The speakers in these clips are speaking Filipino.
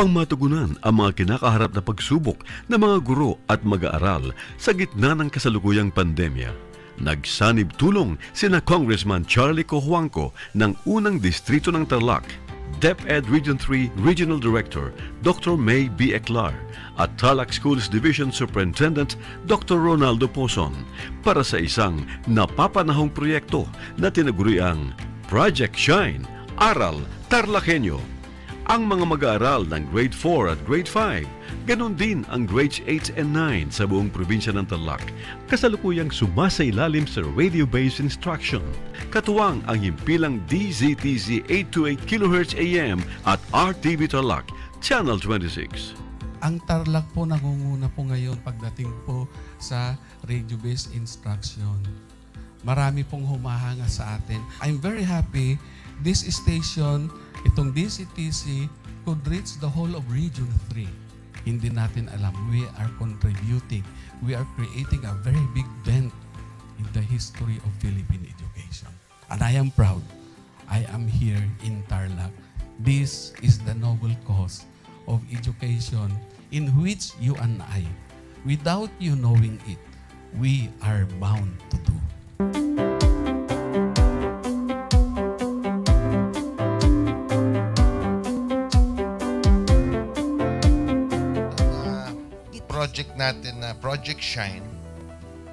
upang matugunan ang mga kinakaharap na pagsubok ng mga guro at mag-aaral sa gitna ng kasalukuyang pandemya. Nagsanib tulong sina Congressman Charlie Cojuangco ng unang distrito ng Tarlac, DEPED Region 3 Regional Director Dr. May B. Eclar at Tarlac Schools Division Superintendent Dr. Ronaldo Pozon para sa isang napapanahong proyekto na tinaguriang Project Shine, Aral TarlakHenyo. Ang mga mag-aaral ng Grade 4 at Grade 5, ganon din ang Grades 8 and 9 sa buong probinsya ng Tarlac, kasalukuyang sumasailalim sa radio-based instruction. Katuwang ang himpilang DZTZ 828 kHz AM at RTV Tarlac, Channel 26. Ang Tarlac po nangunguna po ngayon pagdating po sa radio-based instruction. Marami pong humahanga sa atin. I'm very happy this station, itong DCTC, could reach the whole of Region 3. Hindi natin alam, we are contributing. We are creating a very big dent in the history of Philippine education. And I am proud. I am here in Tarlac. This is the noble cause of education in which you and I, without you knowing it, we are bound to do. Project natin na Project Shine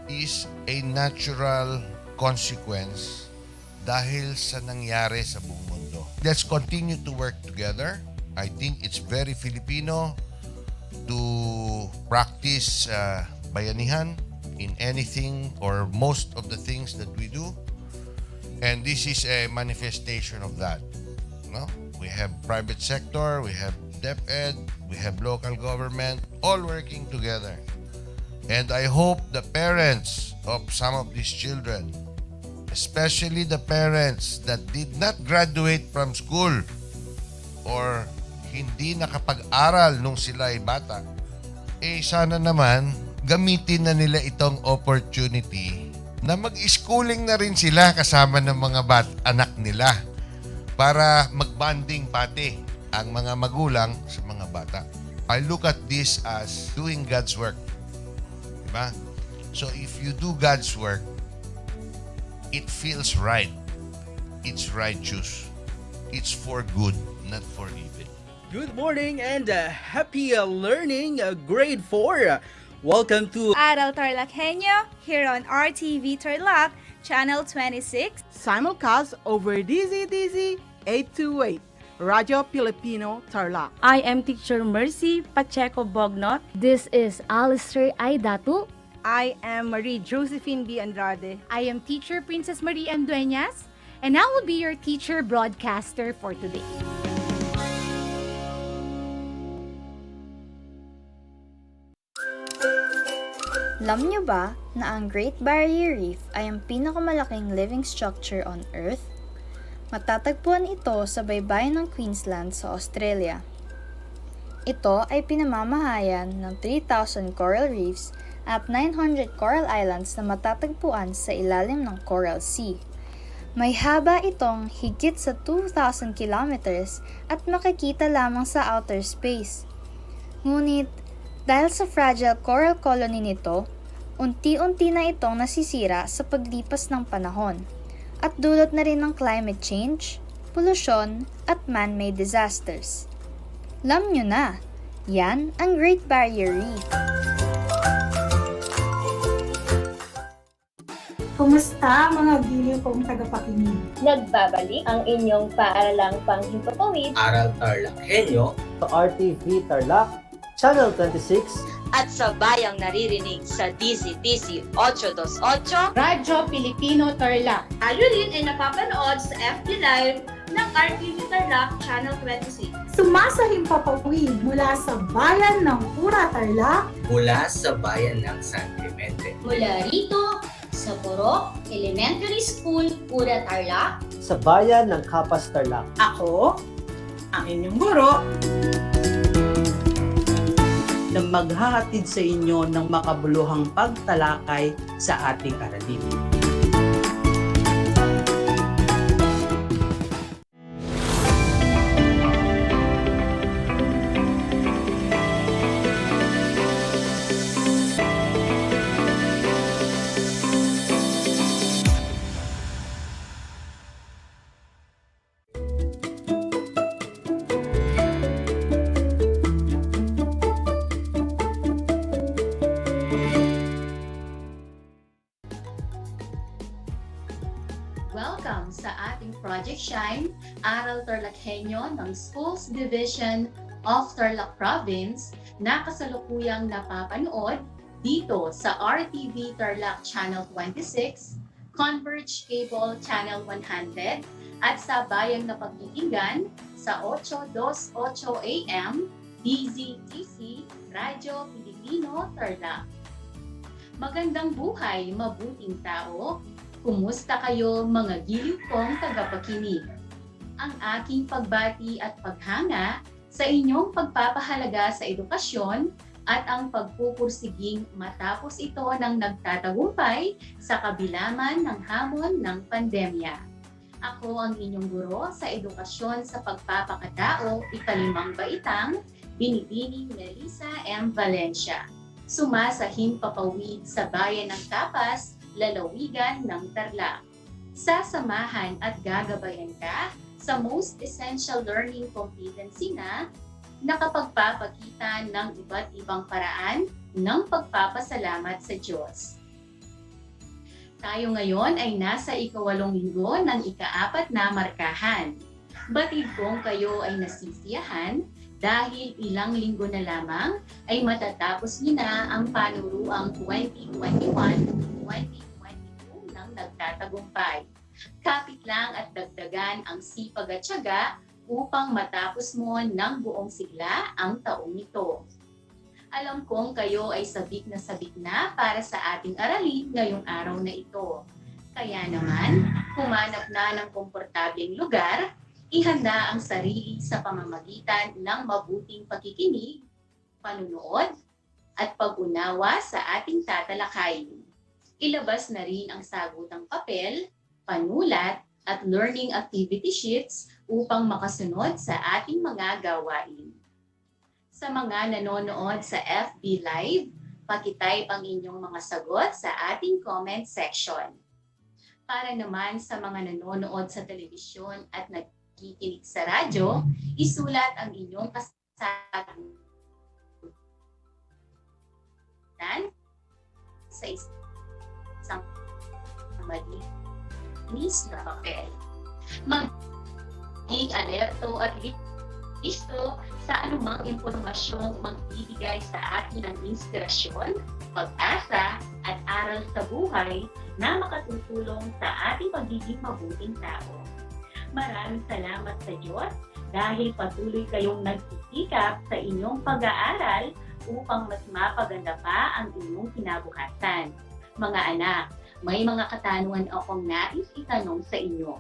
is a natural consequence dahil sa nangyari sa buong mundo. Let's continue to work together. I think it's very Filipino to practice bayanihan in anything or most of the things that we do. And this is a manifestation of that. No? We have private sector, we have DEPED, we have local government, all working together. And I hope the parents of some of these children, especially the parents that did not graduate from school or hindi nakapag-aral nung sila ay bata, sana naman gamitin na nila itong opportunity na mag-schooling na rin sila kasama ng mga anak nila para mag-bonding pati ang mga magulang sa mga bata. I look at this as doing God's work. Diba? So if you do God's work, it feels right. It's righteous. It's for good, not for evil. Good morning and happy learning, grade 4. Welcome to Aral TarlakHenyo here on RTV Tarlac, Channel 26. Simulcast over DZTZ 828. Radio Filipino Tarlac. I am Teacher Mercy Pacheco Bognot. This is Alistair Aidatu. I am Marie Josephine B. Andrade. I am Teacher Princess Marie M. Dueñas, and I will be your teacher broadcaster for today. Alam niyo ba na ang Great Barrier Reef ay ang pinakamalaking living structure on Earth? Matatagpuan ito sa baybayin ng Queensland sa Australia. Ito ay pinamamahayan ng 3,000 coral reefs at 900 coral islands na matatagpuan sa ilalim ng Coral Sea. May haba itong higit sa 2,000 kilometers at makikita lamang sa outer space. Ngunit, dahil sa fragile coral colony nito, unti-unti na itong nasisira sa paglipas ng panahon at dulot na rin ng climate change, polusyon, at man-made disasters. Alam nyo na, yan ang Great Barrier Reef. Kumusta mga giliw kong tagapakinig? Nagbabalik ang inyong paaralang panghimpapawid, Aral TarlakHenyo, sa RTV Tarlac, Channel 26, at sa bayang naririnig sa DZTC 828 Radyo Pilipino Tarlac. Tayo rin ay napapanood sa FB Live ng RTV Tarlac Channel 26. Sumasahimpapawid mula sa bayan ng Pura Tarlac, mula sa bayan ng San Clemente, mula rito sa Purok Elementary School, Pura Tarlac, sa bayan ng Kapas Tarlac. Ako, ang inyong guro, na maghahatid sa inyo ng makabuluhang pagtalakay sa ating aralin. Project Shine, Aral TarlakHenyo ng Schools Division of Tarlac Province na kasalukuyang napapanood dito sa RTV Tarlac Channel 26, Converge Cable Channel 100 at sa bayang napakikinggan sa 828 AM DZTC Radyo Pilipino Tarlac. Magandang buhay, mabuting tao. Kumusta kayo mga giliw kong tagapakinig? Ang aking pagbati at paghanga sa inyong pagpapahalaga sa edukasyon at ang pagpupursiging matapos ito ng nagtatagumpay sa kabilaman ng hamon ng pandemya. Ako ang inyong guro sa edukasyon sa pagpapakatao, ikalimang baitang, Binibining Melissa M. Valencia. Sumasahim papawid sa bayan ng Tapas, lalawigan ng Tarlac. Sasamahan at gagabayan ka sa Most Essential Learning Competency na nakapagpapakita ng iba't ibang paraan ng pagpapasalamat sa Diyos. Tayo ngayon ay nasa ika-8 linggo ng ika-4 na markahan. Batid kong kayo ay nasisiyahan dahil ilang linggo na lamang ay matatapos niyo na ang panuruang 2021-2022 ng nagtatagumpay. Kapit lang at dagdagan ang sipag at tiyaga upang matapos mo ng buong sigla ang taong ito. Alam kong kayo ay sabik na para sa ating aralin ngayong araw na ito. Kaya naman, humanap na ng komportableng lugar, ihanda ang sarili sa pamamagitan ng mabuting pakikinig, panunood, at pag-unawa sa ating tatalakayin. Ilabas na rin ang sagutang papel, panulat, at learning activity sheets upang makasunod sa ating mga gawain. Sa mga nanonood sa FB Live, pakitype ang inyong mga sagot sa ating comment section. Para naman sa mga nanonood sa telebisyon at nakikinig sa radyo, isulat ang inyong kasagutan sa isang malinis na papel. Maging alerto at listo sa anumang impormasyong magbibigay sa atin ng inspirasyon, pag-asa at aral sa buhay na makatutulong sa ating pagiging mabuting tao. Maraming salamat sa Diyos dahil patuloy kayong nagsisikap sa inyong pag-aaral upang mas mapaganda pa ang inyong kinabukasan. Mga anak, may mga katanungan akong nais itanong sa inyo.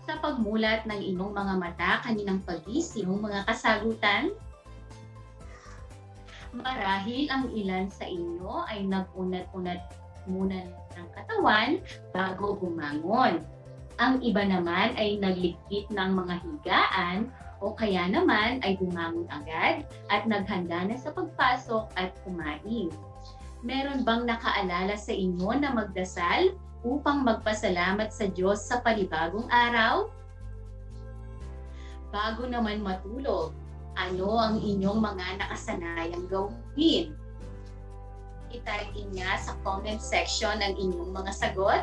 Sa pagmulat ng inyong mga mata kaninang pagising mga kasagutan, marahil ang ilan sa inyo ay nag-unat-unat muna ng katawan bago bumangon. Ang iba naman ay naglikit ng mga higaan o kaya naman ay bumangon agad at naghanda na sa pagpasok at kumain. Meron bang nakaalala sa inyo na magdasal upang magpasalamat sa Diyos sa panibagong araw? Bago naman matulog, ano ang inyong mga nakasanayang gawin? I-type nga sa comment section ang inyong mga sagot.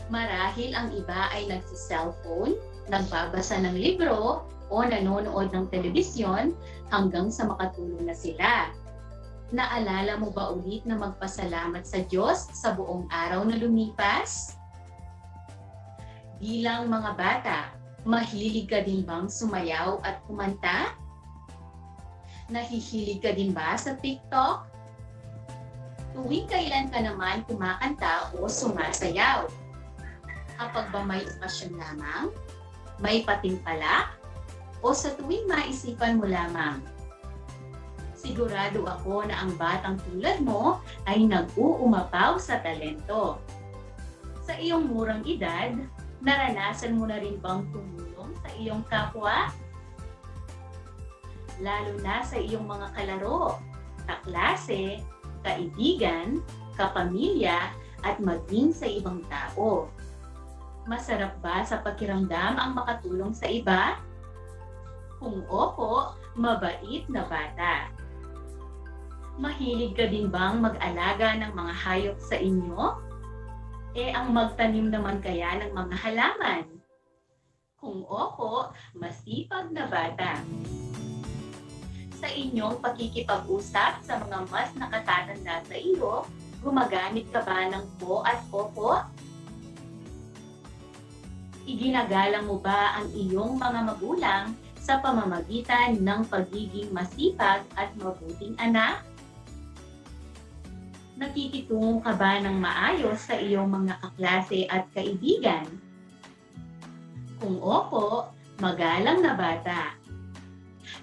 Marahil ang iba ay nagsi-cellphone, nagbabasa ng libro, o nanonood ng telebisyon hanggang sa makatulog na sila. Naalala mo ba ulit na magpasalamat sa Diyos sa buong araw na lumipas? Bilang mga bata, mahilig ka din bang sumayaw at kumanta? Nahihilig ka din ba sa TikTok? Tuwing kailan ka naman kumakanta o sumasayaw? Kapag ba may okasyon lamang? May patimpalak? O sa tuwing maisipan mo lamang? Sigurado ako na ang batang tulad mo ay nag-uumapaw sa talento. Sa iyong murang edad, naranasan mo na rin bang tumulong sa iyong kapwa? Lalo na sa iyong mga kalaro, kaklase, kaibigan, kapamilya, at maging sa ibang tao. Masarap ba sa pakiramdam ang makatulong sa iba? Kung opo, mabait na bata. Mahilig ka din bang mag-alaga ng mga hayop sa inyo? ang magtanim naman kaya ng mga halaman? Kung opo, masipag na bata. Sa inyong pakikipag-usap sa mga mas nakatatanda sa iyo, gumagamit ka ba ng po at opo? Iginagalang mo ba ang iyong mga magulang sa pamamagitan ng pagiging masipag at mabuting anak? Nakikitungo ka ba ng maayos sa iyong mga kaklase at kaibigan? Kung opo, magalang na bata.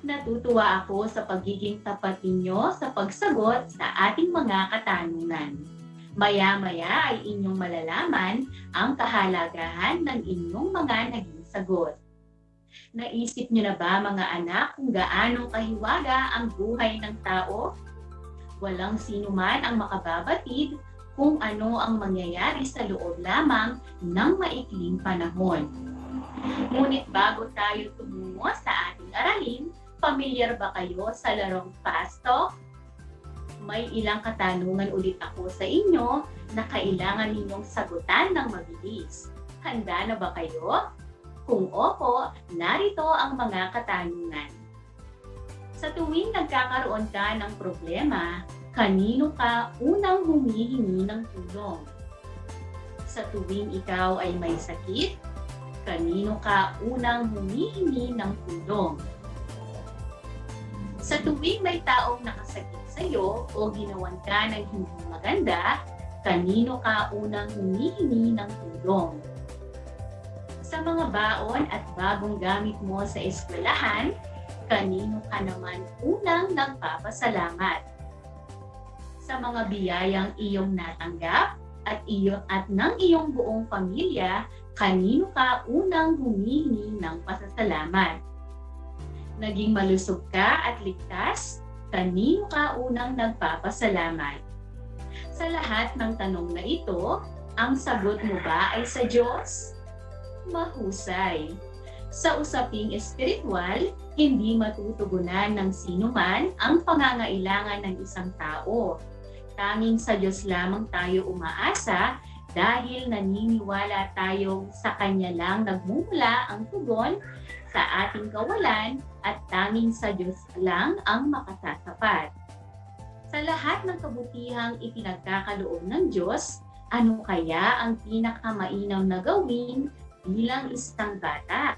Natutuwa ako sa pagiging tapat ninyo sa pagsagot sa ating mga katanungan. Maya-maya ay inyong malalaman ang kahalagahan ng inyong mga naging sagot. Naisip niyo na ba mga anak kung gaano kahiwaga ang buhay ng tao? Walang sino man ang makababatid kung ano ang mangyayari sa loob lamang ng maikling panahon. Ngunit bago tayo tumungo sa ating aralin, pamilyar ba kayo sa larong fast talk? May ilang katanungan ulit ako sa inyo na kailangan ninyong sagutan ng mabilis. Handa na ba kayo? Kung opo, narito ang mga katanungan. Sa tuwing nagkakaroon ka ng problema, kanino ka unang humihingi ng tulong? Sa tuwing ikaw ay may sakit, kanino ka unang humihingi ng tulong? Sa tuwing may taong nakasakit sa iyo o ginawan ka ng hindi maganda, kanino ka unang humihingi ng tulong? Sa mga baon at bagong gamit mo sa eskwelahan, kanino ka naman unang nagpapasalamat? Sa mga biyayang iyong natanggap at ng iyong buong pamilya, kanino ka unang humihingi ng pasasalamat? Naging malusog ka at ligtas, kanino ka unang nagpapasalamat? Sa lahat ng tanong na ito, ang sagot mo ba ay sa Diyos? Mahusay. Sa usaping espiritual, hindi matutugunan ng sino man ang pangangailangan ng isang tao. Tanging sa Diyos lamang tayo umaasa dahil naniniwala tayong sa Kanya lang nagmumula ang tugon sa ating kawalan at tanging sa Diyos lang ang makasasapat. Sa lahat ng kabutihang ipinagkakaloob ng Diyos, ano kaya ang pinakamainam na gawin bilang isang bata?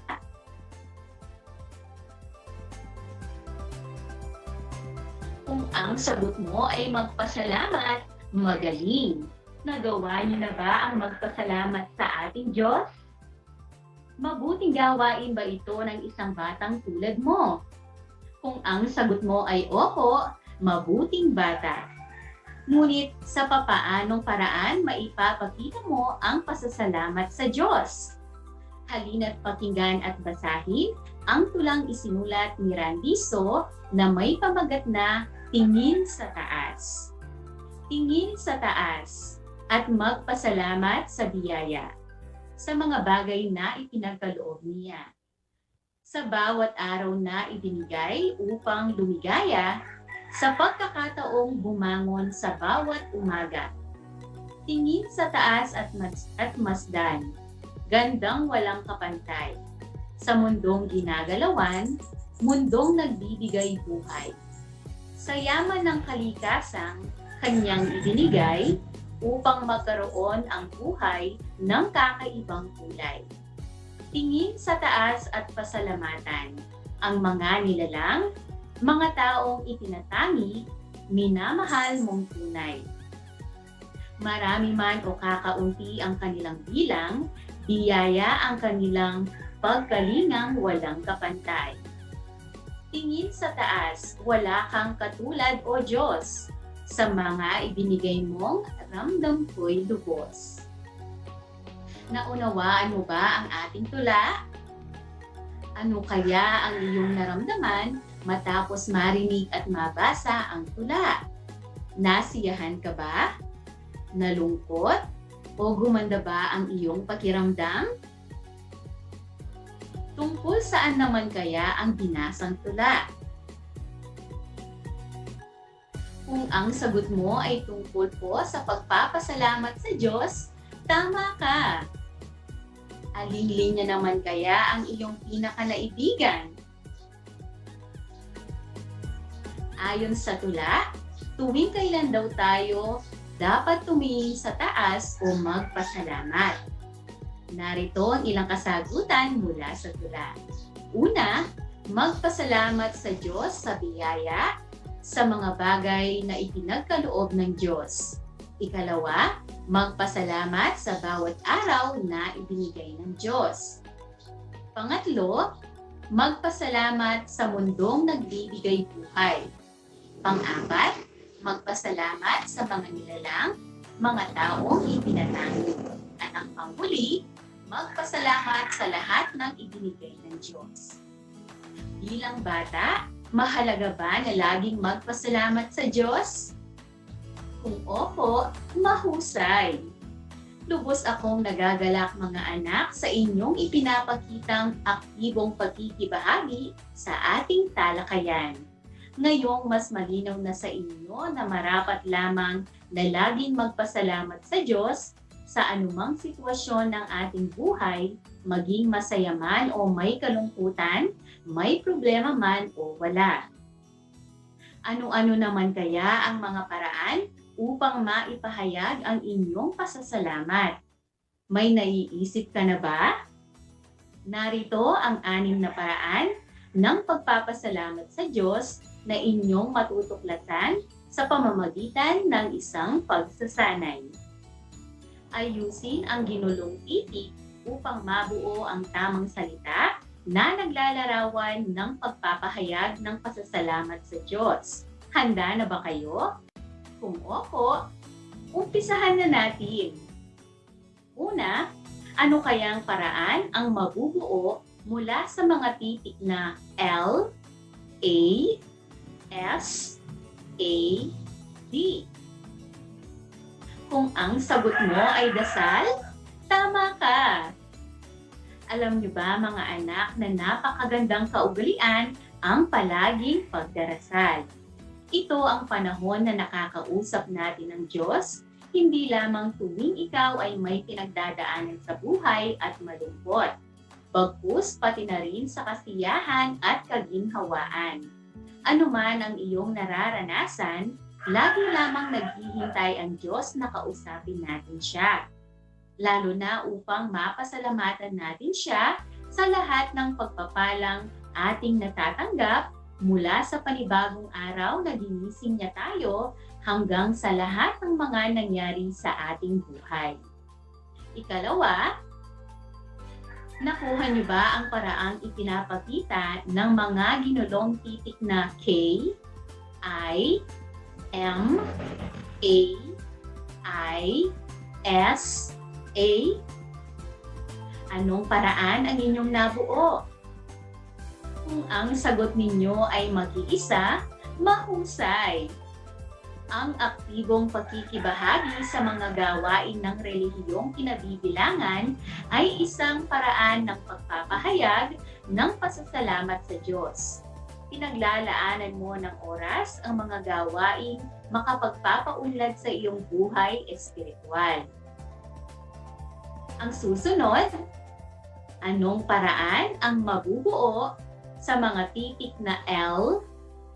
Kung ang sagot mo ay magpasalamat, magaling. Nagawa niyo na ba ang magpasalamat sa ating Diyos? Mabuting gawain ba ito ng isang batang tulad mo? Kung ang sagot mo ay opo, mabuting bata. Ngunit sa papaanong paraan maipapakita mo ang pasasalamat sa Diyos? Halina't pakinggan at basahin ang tulang isinulat ni Randiso na may pamagat na Tingin sa Taas. Tingin sa taas at magpasalamat sa biyaya sa mga bagay na ipinagkaloob niya. Sa bawat araw na ibinigay upang lumigaya, sa pagkakataong bumangon sa bawat umaga. Tingin sa taas at masdan, gandang walang kapantay. Sa mundong ginagalawan, mundong nagbibigay buhay. Sa yaman ng kalikasang kanyang ibinigay upang magkaroon ang buhay ng kakaibang kulay. Tingin sa taas at pasalamatan ang mga nilalang, mga taong itinatangi, minamahal mong tunay. Marami man o kakaunti ang kanilang bilang, biyaya ang kanilang pagkalingang walang kapantay. Tingin sa taas, wala kang katulad o Diyos. Sa mga ibinigay mong ramdam ko'y lubos. Naunawaan mo ba ang ating tula? Ano kaya ang iyong naramdaman matapos marinig at mabasa ang tula? Nasiyahan ka ba? Nalungkot? O gumanda ba ang iyong pakiramdam? Tungkol saan naman kaya ang binasang tula? Kung ang sagot mo ay tungkol po sa pagpapasalamat sa Diyos, Tama ka! Aling linya naman kaya ang iyong pinakanaibigan? Ayon sa tula, tuwing kailan daw tayo dapat tumingin sa taas o magpasalamat. Narito ang ilang kasagutan mula sa tula. Una, magpasalamat sa Diyos sa biyaya sa mga bagay na ipinagkaloob ng Diyos. Ikalawa, magpasalamat sa bawat araw na ibinigay ng Diyos. Pangatlo, magpasalamat sa mundong nagbibigay buhay. Pang-apat, magpasalamat sa mga nilalang, mga taong ipinatangi. At ang panghuli, magpasalamat sa lahat ng ibinigay ng Diyos. Bilang bata, mahalaga ba na laging magpasalamat sa Diyos? Kung opo, mahusay. Lubos akong nagagalak mga anak sa inyong ipinapakitang aktibong pagkikibahagi sa ating talakayan. Ngayong mas malinaw na sa inyo na marapat lamang na laging magpasalamat sa Diyos sa anumang sitwasyon ng ating buhay, maging masaya man o may kalungkutan, may problema man o wala. Ano-ano naman kaya ang mga paraan upang maipahayag ang inyong pasasalamat? May naiisip ka na ba? Narito ang 6 na paraan ng pagpapasalamat sa Diyos na inyong matutuklasan sa pamamagitan ng isang pagsasanay. Ayusin ang ginulong titik upang mabuo ang tamang salita na naglalarawan ng pagpapahayag ng pasasalamat sa Diyos. Handa na ba kayo? Kung opo, umpisahan na natin. Una, ano kayang paraan ang mabubuo mula sa mga titik na L, A, S, A, D? Kung ang sagot mo ay dasal, tama ka! Alam niyo ba mga anak na napakagandang kaugalian ang palaging pagdarasal? Ito ang panahon na nakakausap natin ng Diyos, hindi lamang tuwing ikaw ay may pinagdadaanan sa buhay at malungkot, bagkus pati na rin sa kasiyahan at kaginhawaan. Ano man ang iyong nararanasan, lagi lamang naghihintay ang Diyos na kausapin natin siya. Lalo na upang mapasalamatan natin siya sa lahat ng pagpapalang ating natatanggap mula sa panibagong araw na ginising niya tayo hanggang sa lahat ng mga nangyari sa ating buhay. Ikalawa, nakuha niyo ba ang paraang ipinapakita ng mga ginulong titik na K, I, M, A, I, S, A? Anong paraan ang inyong nabuo? Kung ang sagot ninyo ay mag-iisa, mahusay. Ang aktibong pagkikibahagi sa mga gawain ng relihiyong kinabibilangan ay isang paraan ng pagpapahayag ng pasasalamat sa Diyos. Pinaglalaanan mo ng oras ang mga gawaing makapagpapaunlad sa iyong buhay espiritual. Ang susunod, anong paraan ang mabubuo sa mga titik na L,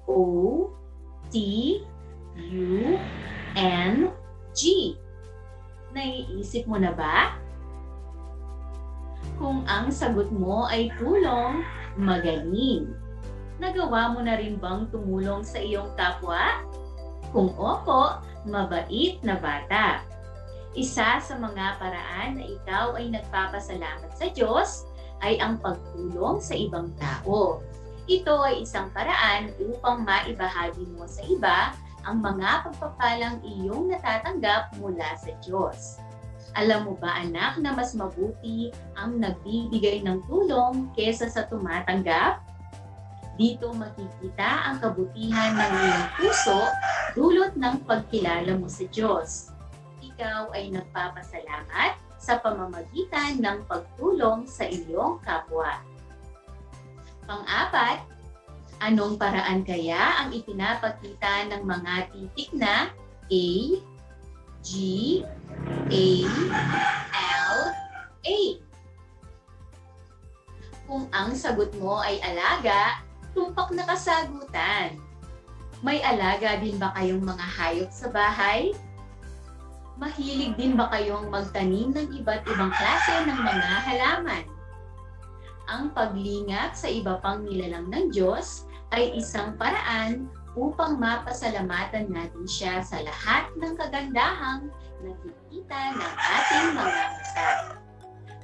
O, T, U, N, G? Naiisip mo na ba? Kung ang sagot mo ay tulong, magaling. Nagawa mo na rin bang tumulong sa iyong kapwa? Kung opo, mabait na bata. Isa sa mga paraan na ikaw ay nagpapasalamat sa Diyos ay ang pagtulong sa ibang tao. Ito ay isang paraan upang maibahagi mo sa iba ang mga pagpapalang iyong natatanggap mula sa Diyos. Alam mo ba anak na mas mabuti ang nagbibigay ng tulong kesa sa tumatanggap? Dito makikita ang kabutihan ng iyong puso dulot ng pagkilala mo sa Diyos. Ikaw ay nagpapasalamat sa pamamagitan ng pagtulong sa iyong kapwa. Pang-apat, anong paraan kaya ang ipinapakita ng mga titik na A, G, A, A. Kung ang sagot mo ay alaga, tumpak na kasagutan. May alaga din ba kayong mga hayop sa bahay? Mahilig din ba kayong magtanim ng iba't ibang klase ng mga halaman? Ang paglingap sa iba pang nilalang ng Diyos ay isang paraan upang mapasalamatan natin siya sa lahat ng kagandahang nakikita ng ating mga mata.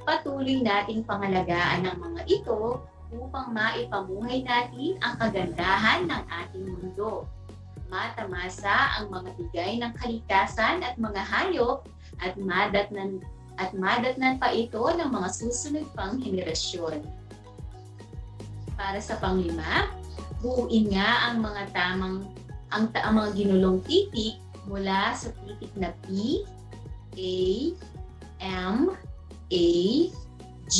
Patuloy nating pangalagaan ang mga ito upang maipamuhay natin ang kagandahan ng ating mundo. Matamasa ang mga bigay ng kalikasan at mga hayop at madatnan pa ito ng mga susunod pang henerasyon. Para sa panglima, buuin nga ang mga mga ginulong titik mula sa titik na P, A, M, A, G,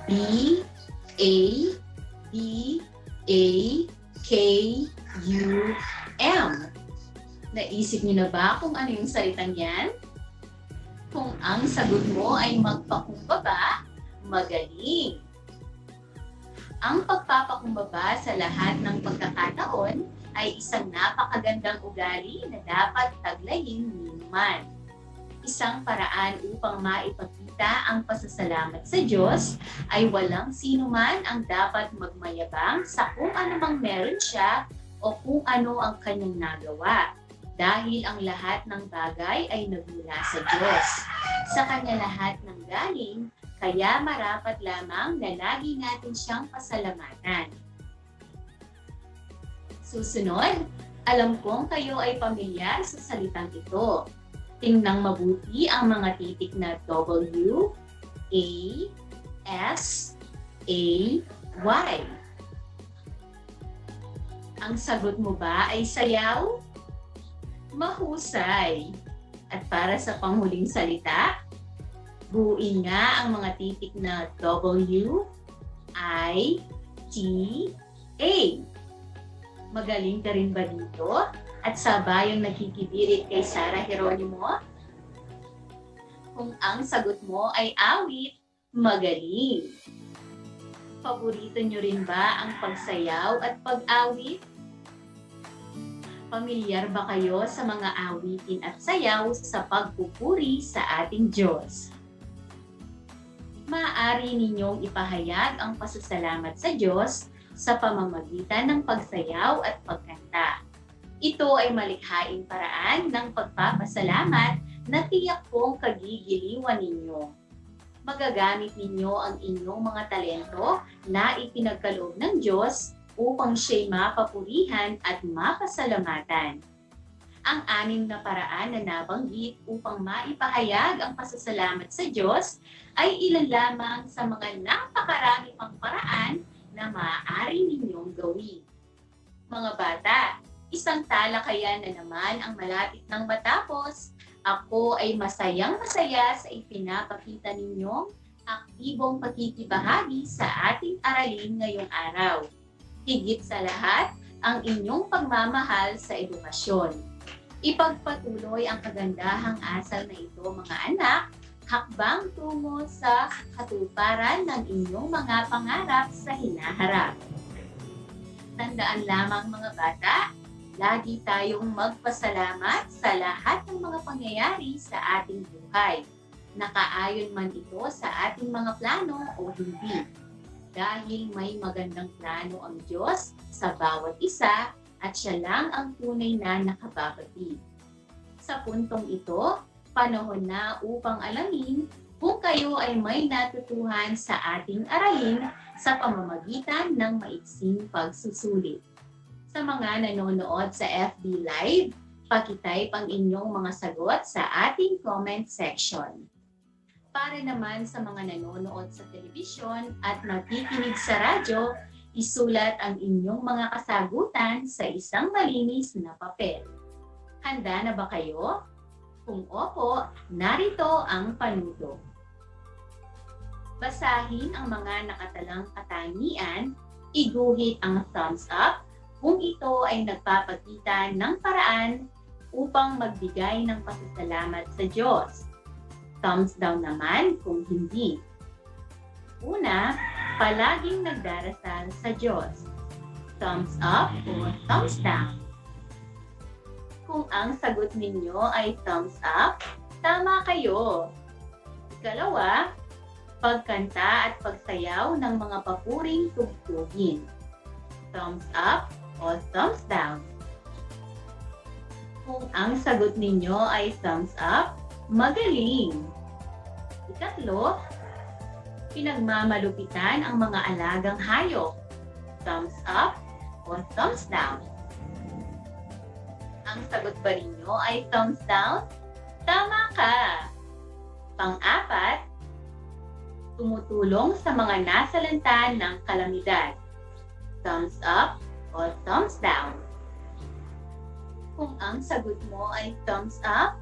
B, A, D, A, K, U, M. Naisip niyo na ba kung ano yung salitang yan? Kung ang sagot mo ay magpakumbaba, magaling. Ang pagpapakumbaba sa lahat ng pagkakataon ay isang napakagandang ugali na dapat taglayin ninuman. Isang paraan upang maipakita ang pasasalamat sa Diyos ay walang sinuman ang dapat magmayabang sa kung ano mang meron siya o kung ano ang kanyang nagawa. Dahil ang lahat ng bagay ay nagmula sa Diyos. Sa Kanya lahat ng galing, kaya marapat lamang na lagi natin siyang pasalamatan. Susunod, alam kong kayo ay pamilyar sa salitang ito. Tingnan mabuti ang mga titik na W, A, S, A, Y. Ang sagot mo ba ay sayaw? Mahusay. At para sa panghuling salita, buuin nga ang mga titik na W, I, T, A. Magaling ka rin ba dito? At sabayang nagkikibirit kay Sarah Geronimo? Kung ang sagot mo ay awit, magaling. Paborito nyo rin ba ang pagsayaw at pag-awit? Pamilyar ba kayo sa mga awitin at sayaw sa pagpupuri sa ating Diyos? Maaari ninyong ipahayag ang pasasalamat sa Diyos sa pamamagitan ng pagsayaw at pagkanta. Ito ay malikhaing paraan ng pagpapasalamat na tiyak kong kagigiliwan ninyo. Magagamit ninyo ang inyong mga talento na ipinagkaloob ng Diyos upang siya'y mapapurihan at mapasalamatan. Ang 6 na paraan na nabanggit upang maipahayag ang pasasalamat sa Diyos ay ilan lamang sa mga napakarami pang paraan na maaari ninyong gawin. Mga bata, isang talakayan na naman ang malapit ng matapos. Ako ay masayang-masaya sa ipinapakita ninyong aktibong pakikibahagi sa ating aralin ngayong araw. Higit sa lahat, ang inyong pagmamahal sa edukasyon. Ipagpatuloy ang kagandahang asal na ito, mga anak, hakbang tungo sa katuparan ng inyong mga pangarap sa hinaharap. Tandaan lamang mga bata, lagi tayong magpasalamat sa lahat ng mga pangyayari sa ating buhay. Nakaayon man ito sa ating mga plano o hindi. Dahil may magandang plano ang Diyos sa bawat isa at siya lang ang tunay na nakababati. Sa puntong ito, panahon na upang alamin kung kayo ay may natutuhan sa ating aralin sa pamamagitan ng maiksing pagsusulit. Sa mga nanonood sa FB Live, pakitype ang inyong mga sagot sa ating comment section. Para naman sa mga nanonood sa telebisyon at nakikinig sa radyo, isulat ang inyong mga kasagutan sa isang malinis na papel. Handa na ba kayo? Kung opo, narito ang panuto. Basahin ang mga nakatalang katangian, iguhit ang thumbs up kung ito ay nagpapakita ng paraan upang magbigay ng pasasalamat sa Diyos. Thumbs down naman kung hindi. Una, palaging nagdarasal sa Diyos. Thumbs up o thumbs down. Kung ang sagot ninyo ay thumbs up, tama kayo. Ikalawa, pagkanta at pagsayaw ng mga papuring tugtugin. Thumbs up o thumbs down. Kung ang sagot ninyo ay thumbs up, magaling. Ikatlo, pinagmamalupitan ang mga alagang hayop. Thumbs up o thumbs down. Ang sagot ba ninyo ay thumbs down? Tama ka! Pang-apat, tumutulong sa mga nasalanta ng kalamidad. Thumbs up o thumbs down. Kung ang sagot mo ay thumbs up,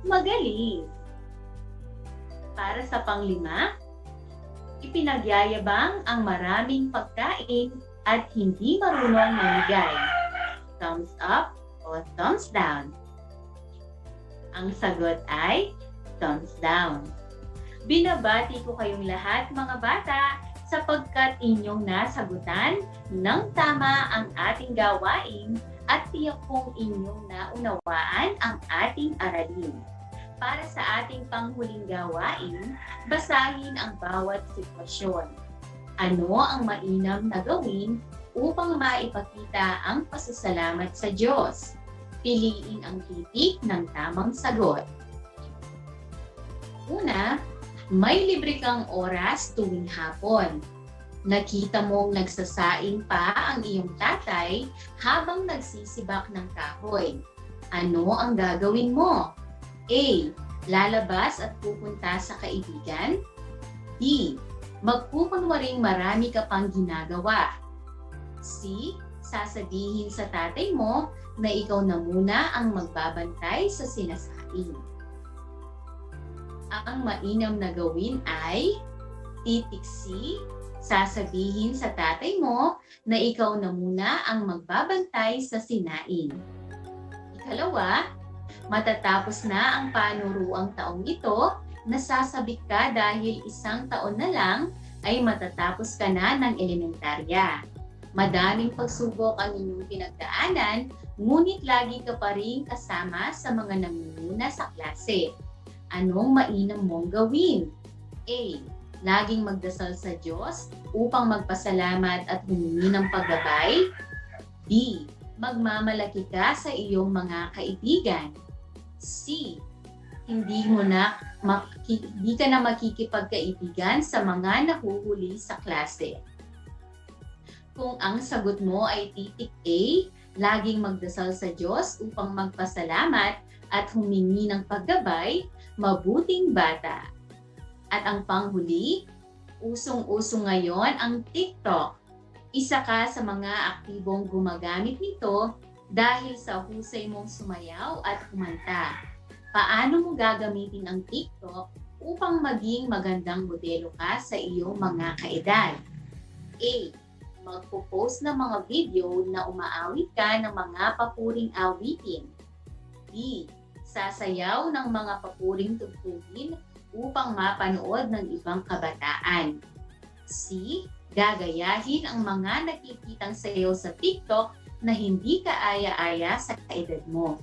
magaling! Para sa pang-lima, ipinagyayabang ang maraming pagkain at hindi marunong mamigay. Thumbs up o thumbs down. Ang sagot ay thumbs down. Binabati ko kayong lahat mga bata sapagkat inyong nasagutan ng tama ang ating gawain at tiyak kong inyong naunawaan ang ating aralin. Para sa ating panghuling gawain, basahin ang bawat sitwasyon. Ano ang mainam na gawin upang maipakita ang pasasalamat sa Diyos? Piliin ang titik ng tamang sagot. Una, may libre kang oras tuwing hapon. Nakita mong nagsasaing pa ang iyong tatay habang nagsisibak ng kahoy. Ano ang gagawin mo? A. Lalabas at pupunta sa kaibigan. B. Magpupunwaring marami ka pang ginagawa. C. Sasabihin sa tatay mo na ikaw na muna ang magbabantay sa sinasaing. Ang mainam na gawin ay titik C. Sasabihin sa tatay mo na ikaw na muna ang magbabantay sa sinaing. Ikalawa, matatapos na ang panuruang taong ito, nasasabik ka dahil 1 taon na lang ay matatapos ka na ng elementarya. Madaming pagsubok ang inyong pinagdaanan, ngunit lagi ka pa rin kasama sa mga nangunguna sa klase. Anong mainam mong gawin? A. Laging magdasal sa Diyos upang magpasalamat at humingi ng paggabay. B. Magmamalaki ka sa iyong mga kaibigan. C. Hindi ka na makikipagkaibigan sa mga nahuhuli sa klase. Kung ang sagot mo ay titik A, laging magdasal sa Diyos upang magpasalamat at humingi ng paggabay, mabuting bata. At ang panghuli, usong-uso ngayon ang TikTok. Isa ka sa mga aktibong gumagamit nito dahil sa husay mong sumayaw at kumanta. Paano mo gagamitin ang TikTok upang maging magandang modelo ka sa iyong mga kaedad? A. Magpo-post ng mga video na umaawit ka ng mga papuring awitin. B. Sasayaw ng mga papuring tugtugin upang mapanood ng ibang kabataan. C. Gagayahin ang mga nakikitang sayaw sa TikTok na hindi kaaya-aya sa kaedad mo.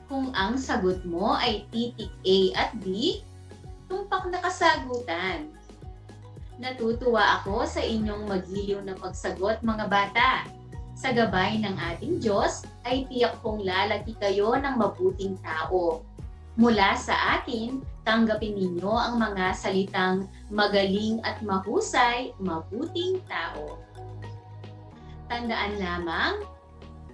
Kung ang sagot mo ay titik A at B, tumpak na kasagutan. Natutuwa ako sa inyong magiliw na pagsagot mga bata. Sa gabay ng ating Diyos ay tiyak kong lalaki kayo ng mabuting tao. Mula sa atin, tanggapin ninyo ang mga salitang magaling at mahusay, mabuting tao. Tandaan lamang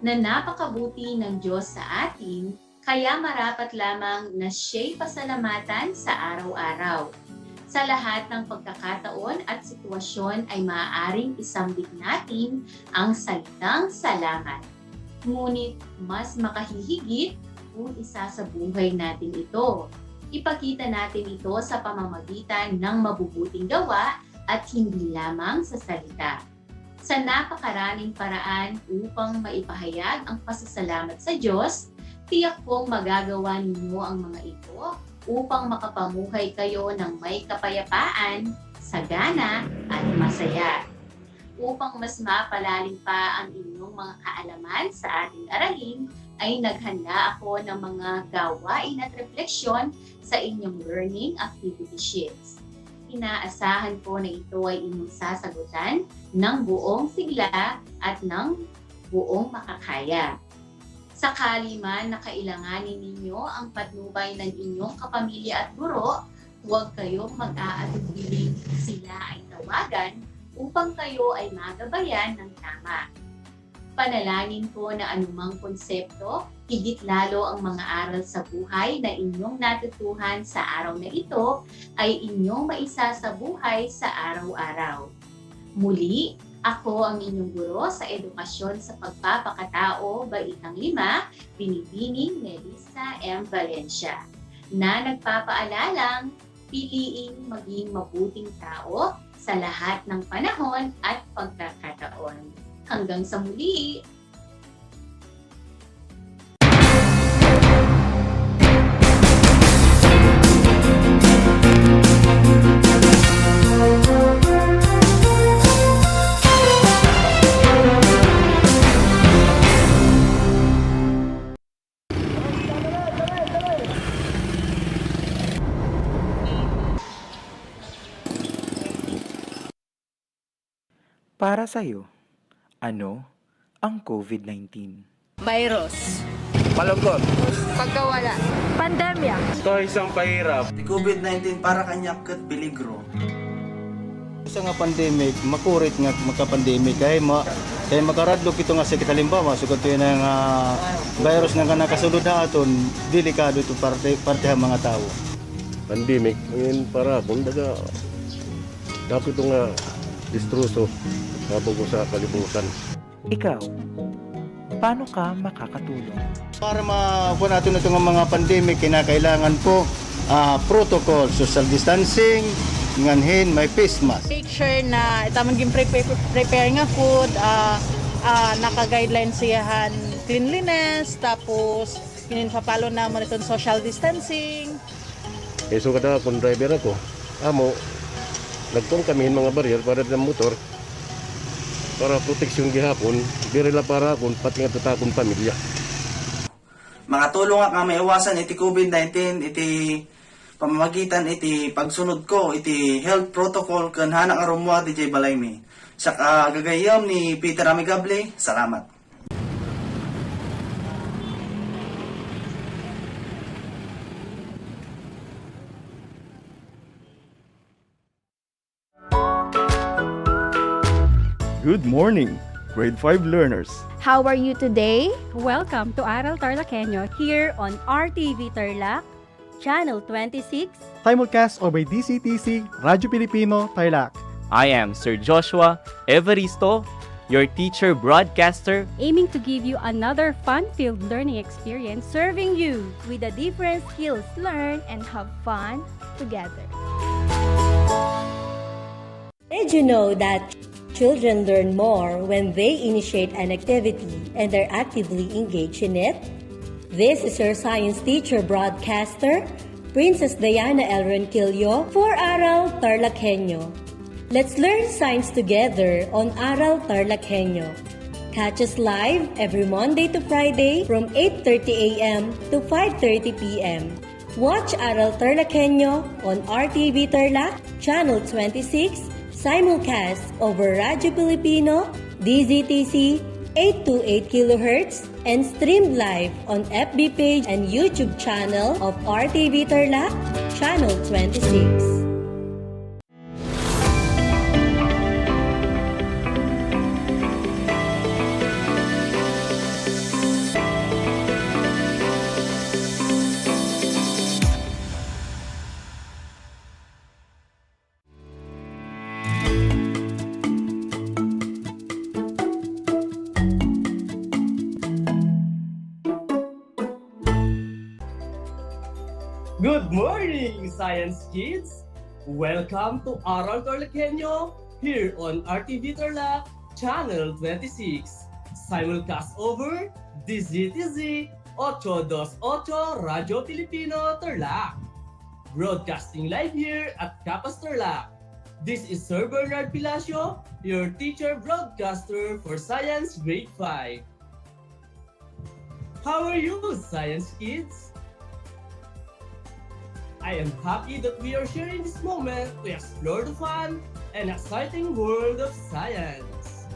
na napakabuti ng Diyos sa atin, kaya marapat lamang na siya'y pasalamatan sa araw-araw. Sa lahat ng pagkakataon at sitwasyon ay maaaring isambit natin ang salitang salamat. Ngunit mas makahihigit kung isasabuhay natin ito. Ipakita natin ito sa pamamagitan ng mabubuting gawa at hindi lamang sa salita. Sa napakaraming paraan upang maipahayag ang pasasalamat sa Diyos, tiyak kong magagawa ninyo ang mga ito upang makapamuhay kayo ng may kapayapaan, sagana at masaya. Upang mas mapalalim pa ang inyong mga kaalaman sa ating aralin, ay naghanda ako ng mga gawain at refleksyon sa inyong learning activity sheets. Inaasahan ko na ito ay inyong sasagutan ng buong sigla at ng buong makakaya. Sakali man na kailanganin ninyo ang patnubay ng inyong kapamilya at guro, huwag kayong mag-aatubiling sila ay tawagan upang kayo ay magabayan ng tama. Panalangin ko na anumang konsepto, higit lalo ang mga aral sa buhay na inyong natutuhan sa araw na ito ay inyong maisa sa buhay sa araw-araw. Muli, ako ang inyong guro sa edukasyon sa pagpapakatao, Baitang 5, Binibining Melissa M. Valencia, na nagpapaalalang piliing maging mabuting tao sa lahat ng panahon at pagkakataon. Hanggang sa muli! Para sa'yo, ano ang COVID-19? Virus. Malungkot. Pagkawala. Pandemya. Ito isang pahirap. COVID-19 para kanya kat peligro. Sa nga pandemic, makurit nga magka-pandemic kaya makaradlok ito nga sakit halimbawa sugod ito nga virus nga nakasulod na aton, delikado ito parte ang mga tao. Pandemic, ngayon para kung daga dapat ito nga distruso habang ko sa kalibutan. Ikaw, paano ka makakatulong? Para makuha natin ito nga mga pandemic, kinakailangan po protocol, social distancing, nganhin, may face mask. Make sure na itamang prepare nga food, naka-guideline siyahan cleanliness, tapos pinipapalo naman itong social distancing. So kada kung driver ako, amo, nagtong kami mga barrier para ng motor para proteksyon gihapon, birila para kung pati nga tatakong pamilya. Mga tulong nga kami iwasan iti COVID-19, iti pamamagitan iti pagsunod ko, iti health protocol kan hanak arumwa DJ Balaymi. Sa gagayam ni Peter Amigable, salamat. Good morning, grade 5 learners. How are you today? Welcome to Aral TarlakHenyo Here on RTV Tarlac, Channel 26. Simulcast over DCTC, Radyo Pilipino, Tarlac. I am Sir Joshua Evaristo, your teacher broadcaster, aiming to give you another fun-filled learning experience, serving you with the different skills learn and have fun together. Did you know that children learn more when they initiate an activity and are actively engaged in it? This is your science teacher broadcaster, Princess Diana L. Ronquillo for Aral TarlakHenyo. Let's learn science together on Aral TarlakHenyo. Catch us live every Monday to Friday from 8:30 a.m. to 5:30 p.m. Watch Aral TarlakHenyo on RTV Tarlac, Channel 26, simulcast over Radyo Pilipino, DZTC 828 kHz, and streamed live on FB page and YouTube channel of RTV Tarlac, Channel 26. Good morning, science kids! Welcome to Aral TarlakHenyo here on RTV Tarlac, Channel 26. Simulcast over DZTZ 828 Radyo Pilipino Tarlac. broadcasting live here at Capas Tarlac. This is Sir Bernard Pilacio, your teacher broadcaster for Science Grade 5. How are you, science kids? I am happy that we are sharing this moment to explore the fun and exciting world of science.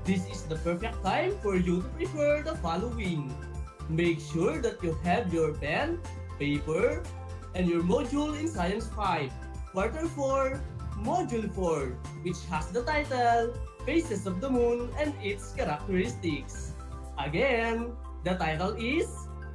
This is the perfect time for you to prepare the following. Make sure that you have your pen, paper, and your module in Science 5, Quarter 4, Module 4, which has the title, Phases of the Moon and its Characteristics. Again, the title is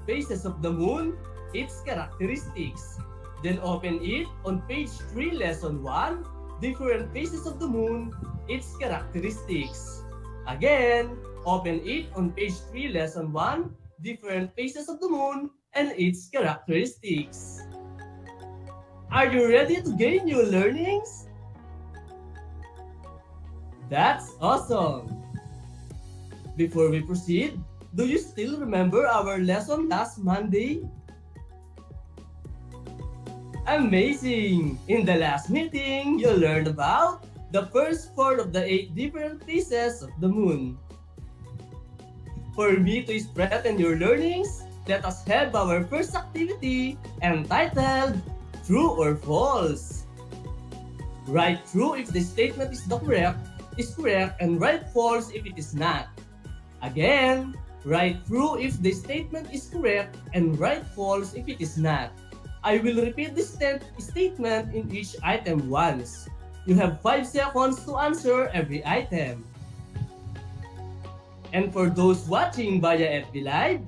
Phases of the Moon, its Characteristics. Then open it on page 3, Lesson 1, Different Phases of the Moon, its Characteristics. Again, open it on page 3, Lesson 1, Different Phases of the Moon and its Characteristics. Are you ready to gain new learnings? That's awesome! Before we proceed, do you still remember our lesson last Monday? Amazing! In the last meeting, you learned about the first 4 of the 8 different phases of the moon. For me to strengthen your learnings, let us have our first activity entitled True or False. Write true if the statement is correct and write false if it is not. Again, write true if the statement is correct and write false if it is not. I will repeat this statement in each item once. You have 5 seconds to answer every item. And for those watching via FB Live,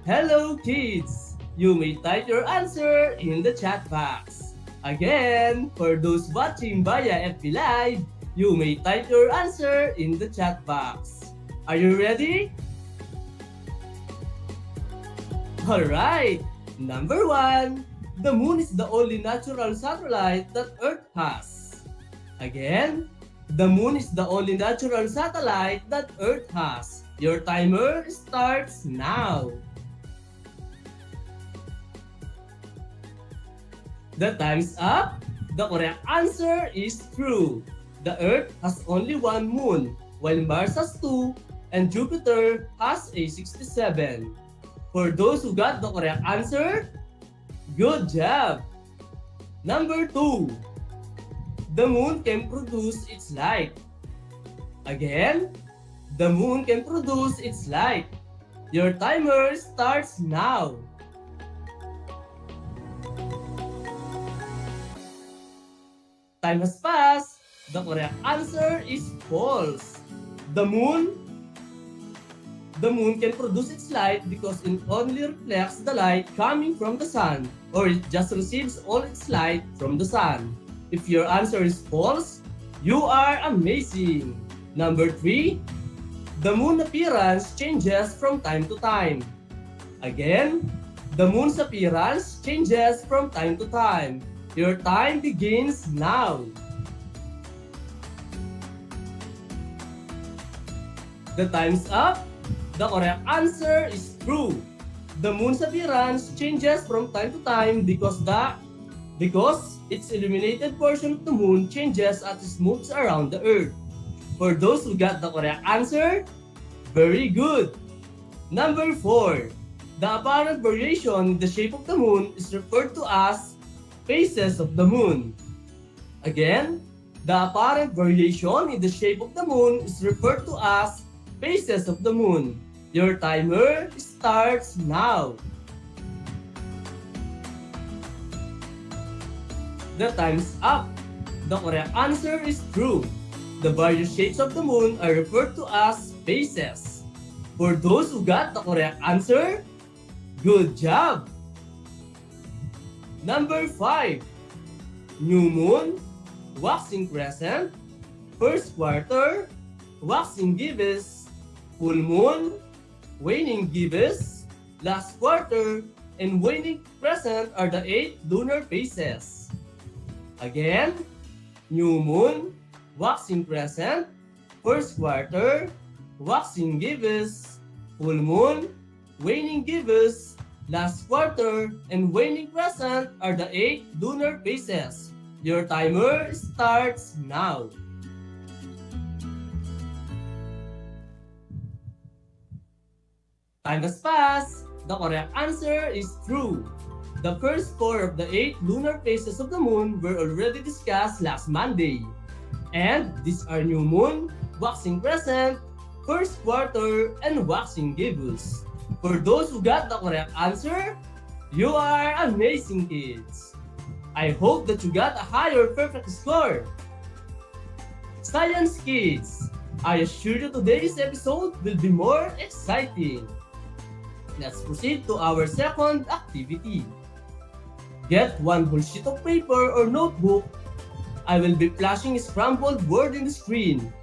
hello kids! You may type your answer in the chat box. Again, for those watching via FB Live, you may type your answer in the chat box. Are you ready? Alright, number 1. The moon is the only natural satellite that Earth has. Again, the moon is the only natural satellite that Earth has. Your timer starts now. The time's up. The correct answer is true. The Earth has only one moon, while Mars has 2 and Jupiter has a 67. For those who got the correct answer, good job! Number 2. The moon can produce its light. Again, the moon can produce its light. Your timer starts now. Time has passed. The correct answer is false. The moon can produce its light because it only reflects the light coming from the sun, or it just receives all its light from the sun. If your answer is false, you are amazing. Number 3, the moon appearance changes from time to time. Again, the moon's appearance changes from time to time. Your time begins now. The time's up. The correct answer is true. The moon's appearance changes from time to time because its illuminated portion of the moon changes as it moves around the Earth. For those who got the correct answer, very good. Number 4. The apparent variation in the shape of the moon is referred to as phases of the moon. Again, the apparent variation in the shape of the moon is referred to as phases of the moon. Your timer starts now. The time's up. The correct answer is true. The various shapes of the moon are referred to as phases. For those who got the correct answer, good job! Number 5. New moon, waxing crescent, first quarter, waxing gibbous, full moon, waning gibbous, last quarter, and waning crescent are the 8 lunar phases. Again, new moon, waxing crescent, first quarter, waxing gibbous, full moon, waning gibbous, last quarter, and waning crescent are the 8 lunar phases. Your timer starts now. Time has passed. The correct answer is true. The first 4 of the 8 lunar phases of the moon were already discussed last Monday. And these are new moon, waxing crescent, first quarter, and waxing gibbous. For those who got the correct answer, you are amazing kids. I hope that you got a higher perfect score. Science kids, I assure you today's episode will be more exciting. Let's proceed to our second activity. Get one whole sheet of paper or notebook. I will be flashing a scrambled word in the screen.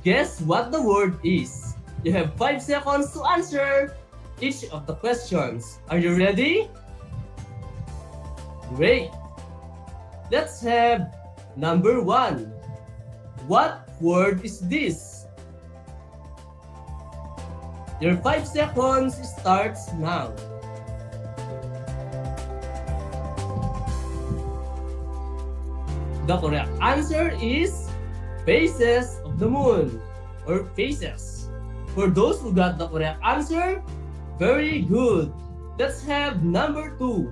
Guess what the word is. You have 5 seconds to answer each of the questions. Are you ready? Great. Let's have number 1. What word is this? Your 5 seconds starts now. The correct answer is phases of the moon or phases. For those who got the correct answer, very good. Let's have number 2.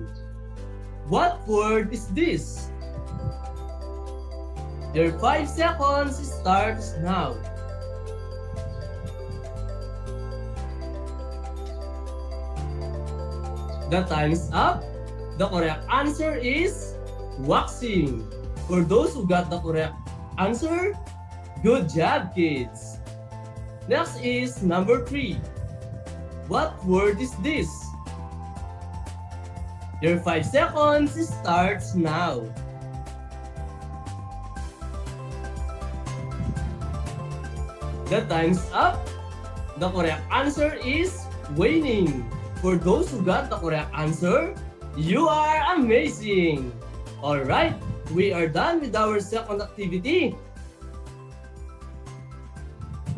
What word is this? Your 5 seconds starts now. The time is up. The correct answer is waxing. For those who got the correct answer, good job kids. Next is number 3. What word is this? Your 5 seconds starts now. The time's up. The correct answer is waning. For those who got the correct answer, you are amazing. Alright, we are done with our second activity.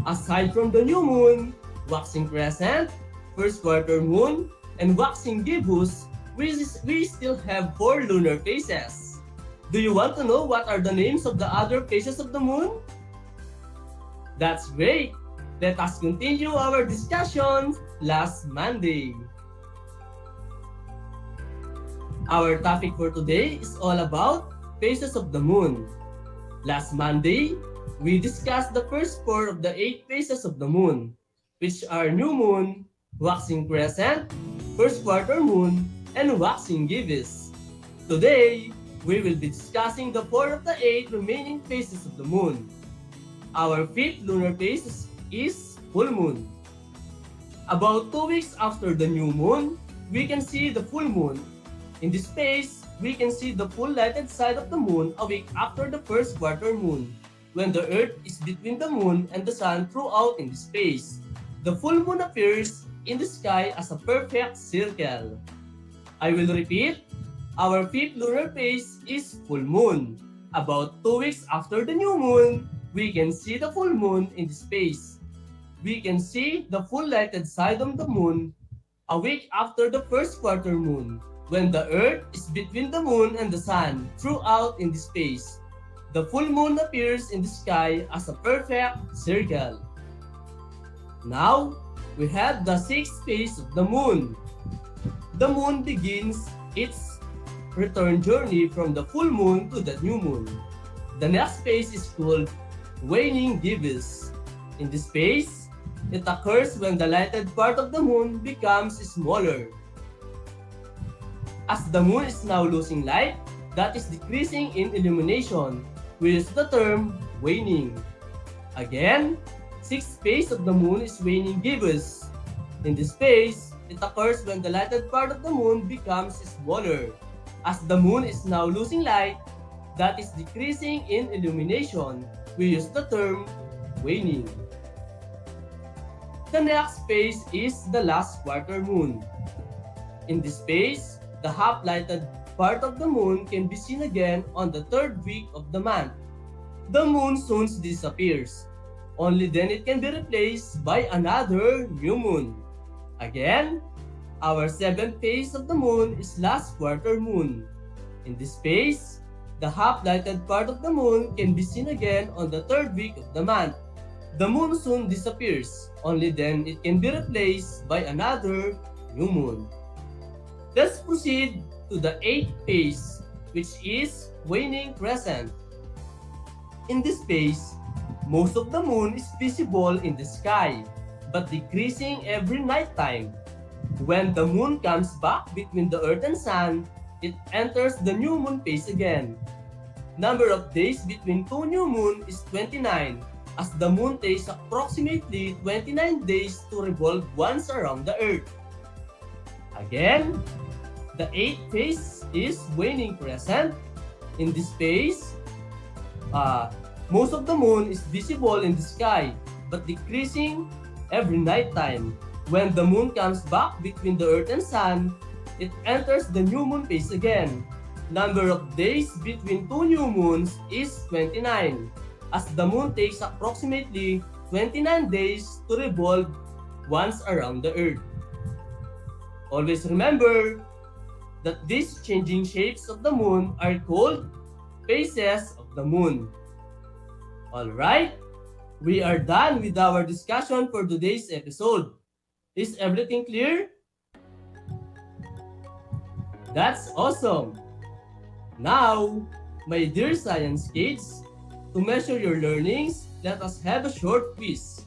Aside from the new moon, waxing crescent, first quarter moon, and waxing gibbous, we still have 4 lunar phases. Do you want to know what are the names of the other phases of the moon? That's great! Let us continue our discussion last Monday. Our topic for today is all about phases of the moon. Last Monday, we discussed the first 4 of the 8 phases of the moon, which are new moon, waxing crescent, first quarter moon, and waxing gibbous. Today, we will be discussing the 4 of the 8 remaining phases of the moon. Our 5th lunar phase is full moon. About 2 weeks after the new moon, we can see the full moon. In this phase, we can see the full lighted side of the moon a week after the first quarter moon, when the earth is between the moon and the sun throughout in this phase. The full moon appears in the sky as a perfect circle. I will repeat, our 5th lunar phase is full moon. About 2 weeks after the new moon, we can see the full moon in this phase. We can see the full lighted side of the moon a week after the first quarter moon, when the earth is between the moon and the sun throughout in this phase. The full moon appears in the sky as a perfect circle. Now, we have the 6th phase of the moon. The moon begins its return journey from the full moon to the new moon. The next phase is called waning gibbous. In this phase, it occurs when the lighted part of the moon becomes smaller. As the moon is now losing light, that is decreasing in illumination, we use the term waning. Again, 6th phase of the moon is waning gibbous. In this phase, it occurs when the lighted part of the moon becomes smaller. As the moon is now losing light, that is decreasing in illumination, we use the term waning. The next phase is the last quarter moon. In this phase, the half-lighted part of the moon can be seen again on the 3rd week of the month. The moon soon disappears. Only then it can be replaced by another new moon. Again, our seventh phase of the moon is last quarter moon. In this phase, the half-lighted part of the moon can be seen again on the third week of the month. The moon soon disappears, only then it can be replaced by another new moon. Let's proceed to the eighth phase, which is waning crescent. In this phase, most of the moon is visible in the sky, but decreasing every nighttime. When the moon comes back between the earth and sun, it enters the new moon phase again. Number of days between two new moon is 29, as the moon takes approximately 29 days to revolve once around the earth. Again, the eighth phase is waning crescent. In this phase, most of the moon is visible in the sky, but decreasing every nighttime. When the moon comes back between the earth and sun, it enters the new moon phase again. Number of days between two new moons is 29, as the moon takes approximately 29 days to revolve once around the earth. Always remember that these changing shapes of the moon are called phases of the moon. Alright, we are done with our discussion for today's episode. Is everything clear? That's awesome! Now, my dear science kids, to measure your learnings, let us have a short quiz.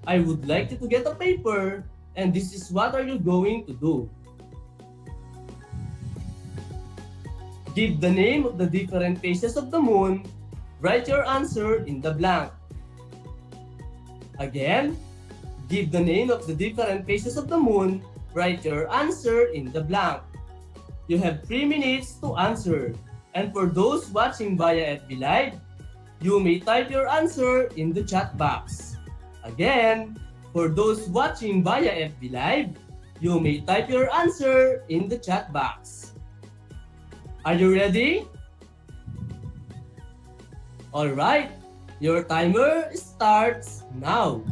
I would like you to get a paper, and this is what are you going to do. Give the name of the different phases of the moon. Write your answer in the blank. Again, give the name of the different phases of the moon. Write your answer in the blank. You have 3 minutes to answer. And for those watching via FB Live, you may type your answer in the chat box. Again, for those watching via FB Live, you may type your answer in the chat box. Are you ready? Alright, your timer starts now.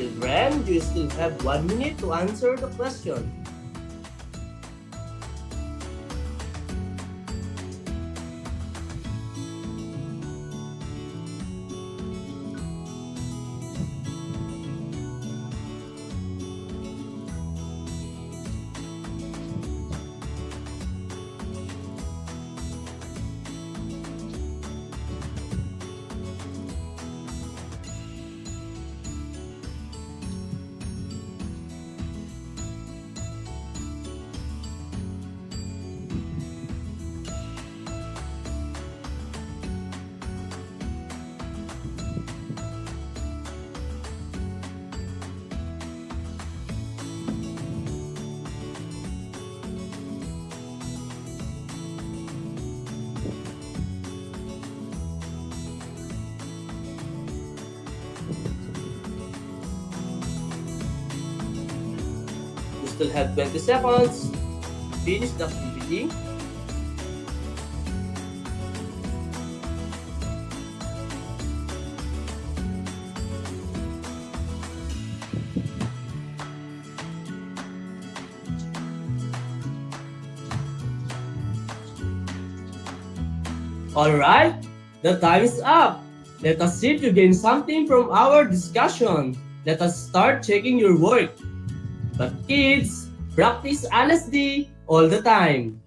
Children, you still have 1 minute to answer the question. still have 20 seconds. Finish the activity. Alright, the time is up. Let us see if you gain something from our discussion. Let us start checking your work. But kids, practice honesty all the time.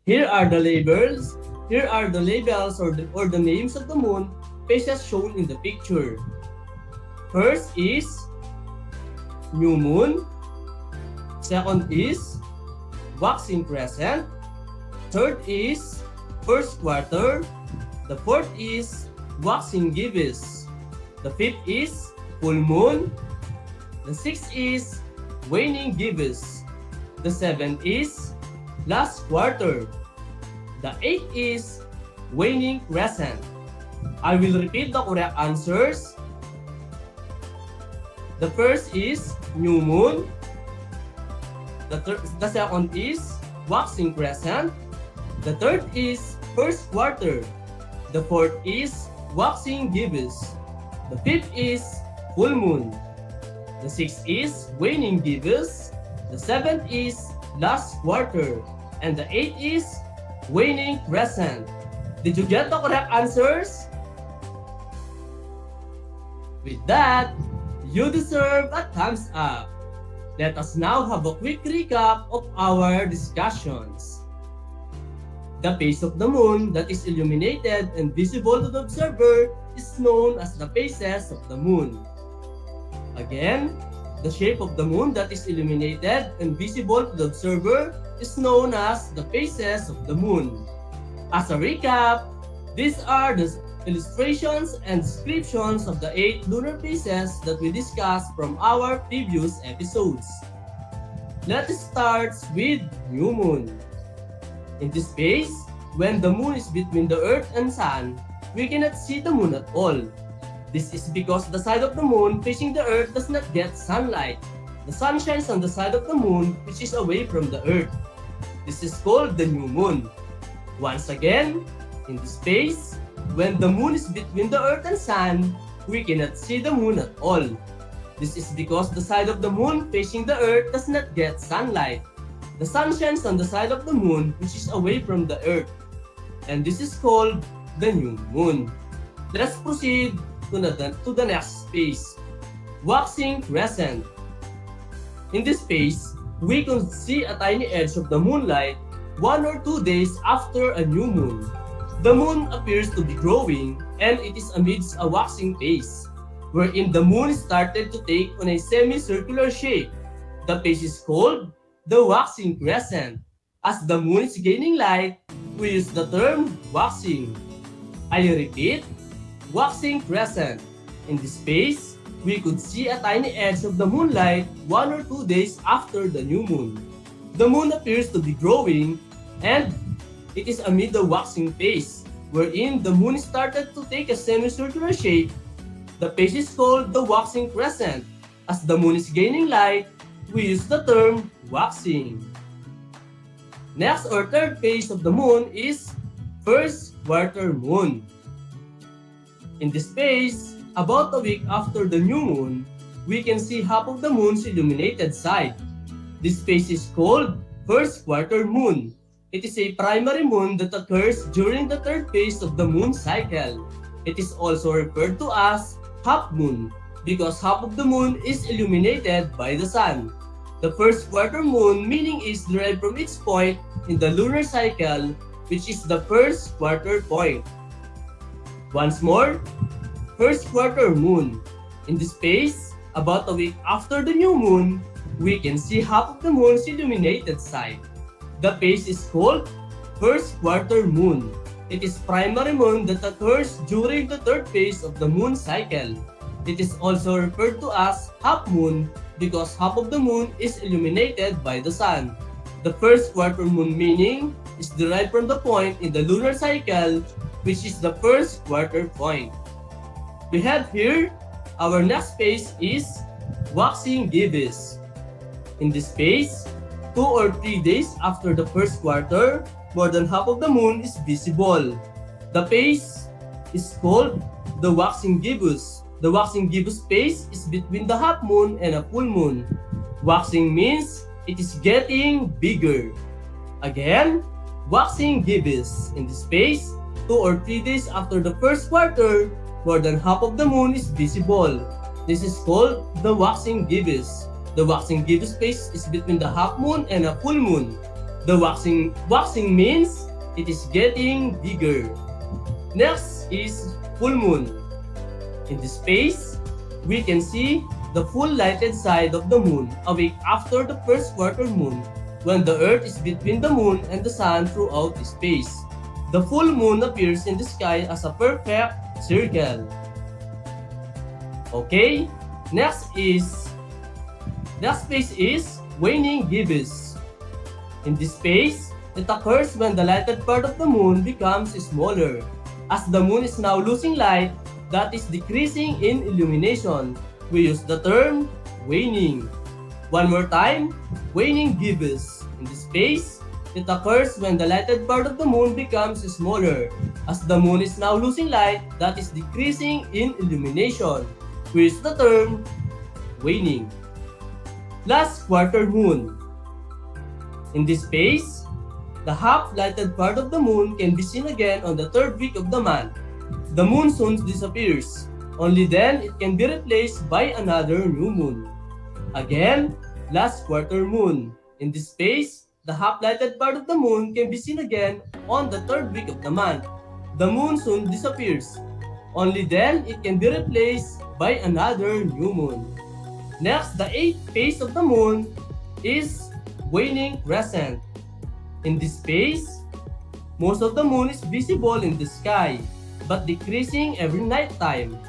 Here are the labels. Here are the labels or the names of the moon phases shown in the picture. First is new moon. Second is waxing crescent. Third is first quarter. The fourth is waxing gibbous. The fifth is full moon. The sixth is waning gibbous. The seventh is last quarter. The eighth is waning crescent. I will repeat the correct answers. The first is new moon. The second is waxing crescent. The third is first quarter. The fourth is waxing gibbous. The fifth is full moon. The sixth is waning gibbous. The seventh is last quarter. And the eighth is waning crescent. Did you get the correct answers? With that, you deserve a thumbs up. Let us now have a quick recap of our discussions. The phase of the moon that is illuminated and visible to the observer is known as the phases of the moon. Again, the shape of the moon that is illuminated and visible to the observer is known as the phases of the moon. As a recap, these are the illustrations and descriptions of the 8 lunar phases that we discussed from our previous episodes. Let us start with new moon. In this phase, when the moon is between the earth and sun, we cannot see the moon at all. This is because the side of the moon facing the earth does not get sunlight. The sun shines on the side of the moon which is away from the earth. This is called the new moon. Once again, in this phase, when the moon is between the earth and sun, we cannot see the moon at all. This is because the side of the moon facing the earth does not get sunlight. The sun shines on the side of the moon which is away from the earth. And this is called the new moon. Let's proceed to the next phase, waxing crescent. In this phase, we can see a tiny edge of the moonlight 1 or 2 days after a new moon. The moon appears to be growing and it is amidst a waxing phase, wherein the moon started to take on a semicircular shape. The phase is called the waxing crescent. As the moon is gaining light, we use the term waxing. I repeat, waxing crescent. In this phase, we could see a tiny edge of the moonlight 1 or 2 days after the new moon. The moon appears to be growing and it is amid the waxing phase, wherein the moon started to take a semicircular shape. The phase is called the waxing crescent. As the moon is gaining light, we use the term waxing. Next or third phase of the moon is first quarter moon. In this phase, about a week after the new moon, we can see half of the moon's illuminated side. This phase is called first quarter moon. It is a primary moon that occurs during the third phase of the moon cycle. It is also referred to as half moon because half of the moon is illuminated by the sun. The first quarter moon meaning is derived from its point in the lunar cycle, which is the first quarter point. Once more, first quarter moon. In this phase, about a week after the new moon, we can see half of the moon's illuminated side. The phase is called first quarter moon. It is primary moon that occurs during the third phase of the moon cycle. It is also referred to as half moon because half of the moon is illuminated by the sun. The first quarter moon meaning is derived from the point in the lunar cycle, which is the first quarter point. We have here, our next phase is waxing gibbous. In this phase, 2 or 3 days after the first quarter, more than half of the moon is visible. The phase is called the waxing gibbous. The waxing gibbous phase is between the half moon and a full moon. Waxing means it is getting bigger. Again, waxing gibbous. In this phase, 2 or 3 days after the first quarter, more than half of the moon is visible. This is called the waxing gibbous. The waxing gibbous phase is between the half moon and a full moon. The waxing means it is getting bigger. Next is full moon. In this phase, we can see the full lighted side of the moon a week after the first quarter moon, when the earth is between the moon and the sun throughout this phase. The full moon appears in the sky as a perfect circle. Okay, next phase is waning gibbous. In this phase, it occurs when the lighted part of the moon becomes smaller. As the moon is now losing light, that is decreasing in illumination, we use the term waning. One more time, waning gibbous. In this phase, it occurs when the lighted part of the moon becomes smaller. As the moon is now losing light, that is decreasing in illumination, we use the term waning. Last quarter moon. In this phase, the half-lighted part of the moon can be seen again on the third week of the month. The moon soon disappears. Only then it can be replaced by another new moon. Again, last quarter moon. In this phase, the half-lighted part of the moon can be seen again on the third week of the month. The moon soon disappears. Only then it can be replaced by another new moon. Next, the eighth phase of the moon is waning crescent. In this phase, most of the moon is visible in the sky, but decreasing every night time.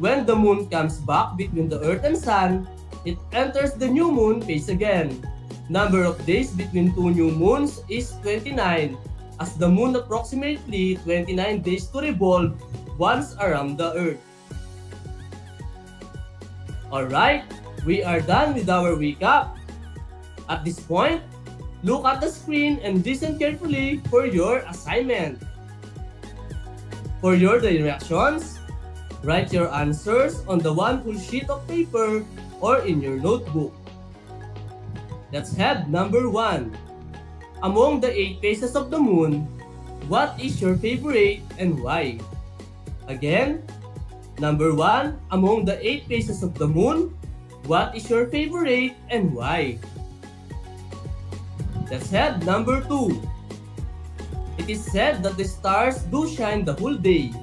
When the moon comes back between the earth and sun, it enters the new moon phase again. Number of days between two new moons is 29, as the moon approximately 29 days to revolve once around the earth. Alright, we are done with our recap. At this point, look at the screen and listen carefully for your assignment. For your directions, write your answers on the one full sheet of paper or in your notebook. Let's have number 1. Among the 8 phases of the moon, what is your favorite and why? Again, number 1. Among the 8 phases of the moon, what is your favorite and why? Let's have number 2. It is said that the stars do shine the whole day,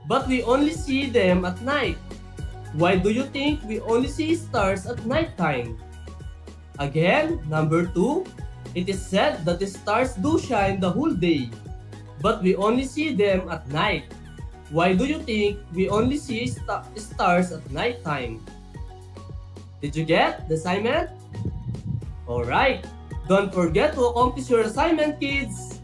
but we only see them at night. Why do you think we only see stars at night time? Again, number 2. It is said that the stars do shine the whole day, but we only see them at night. Why do you think we only see stars at night time? Did you get the assignment? Alright, don't forget to accomplish your assignment, kids!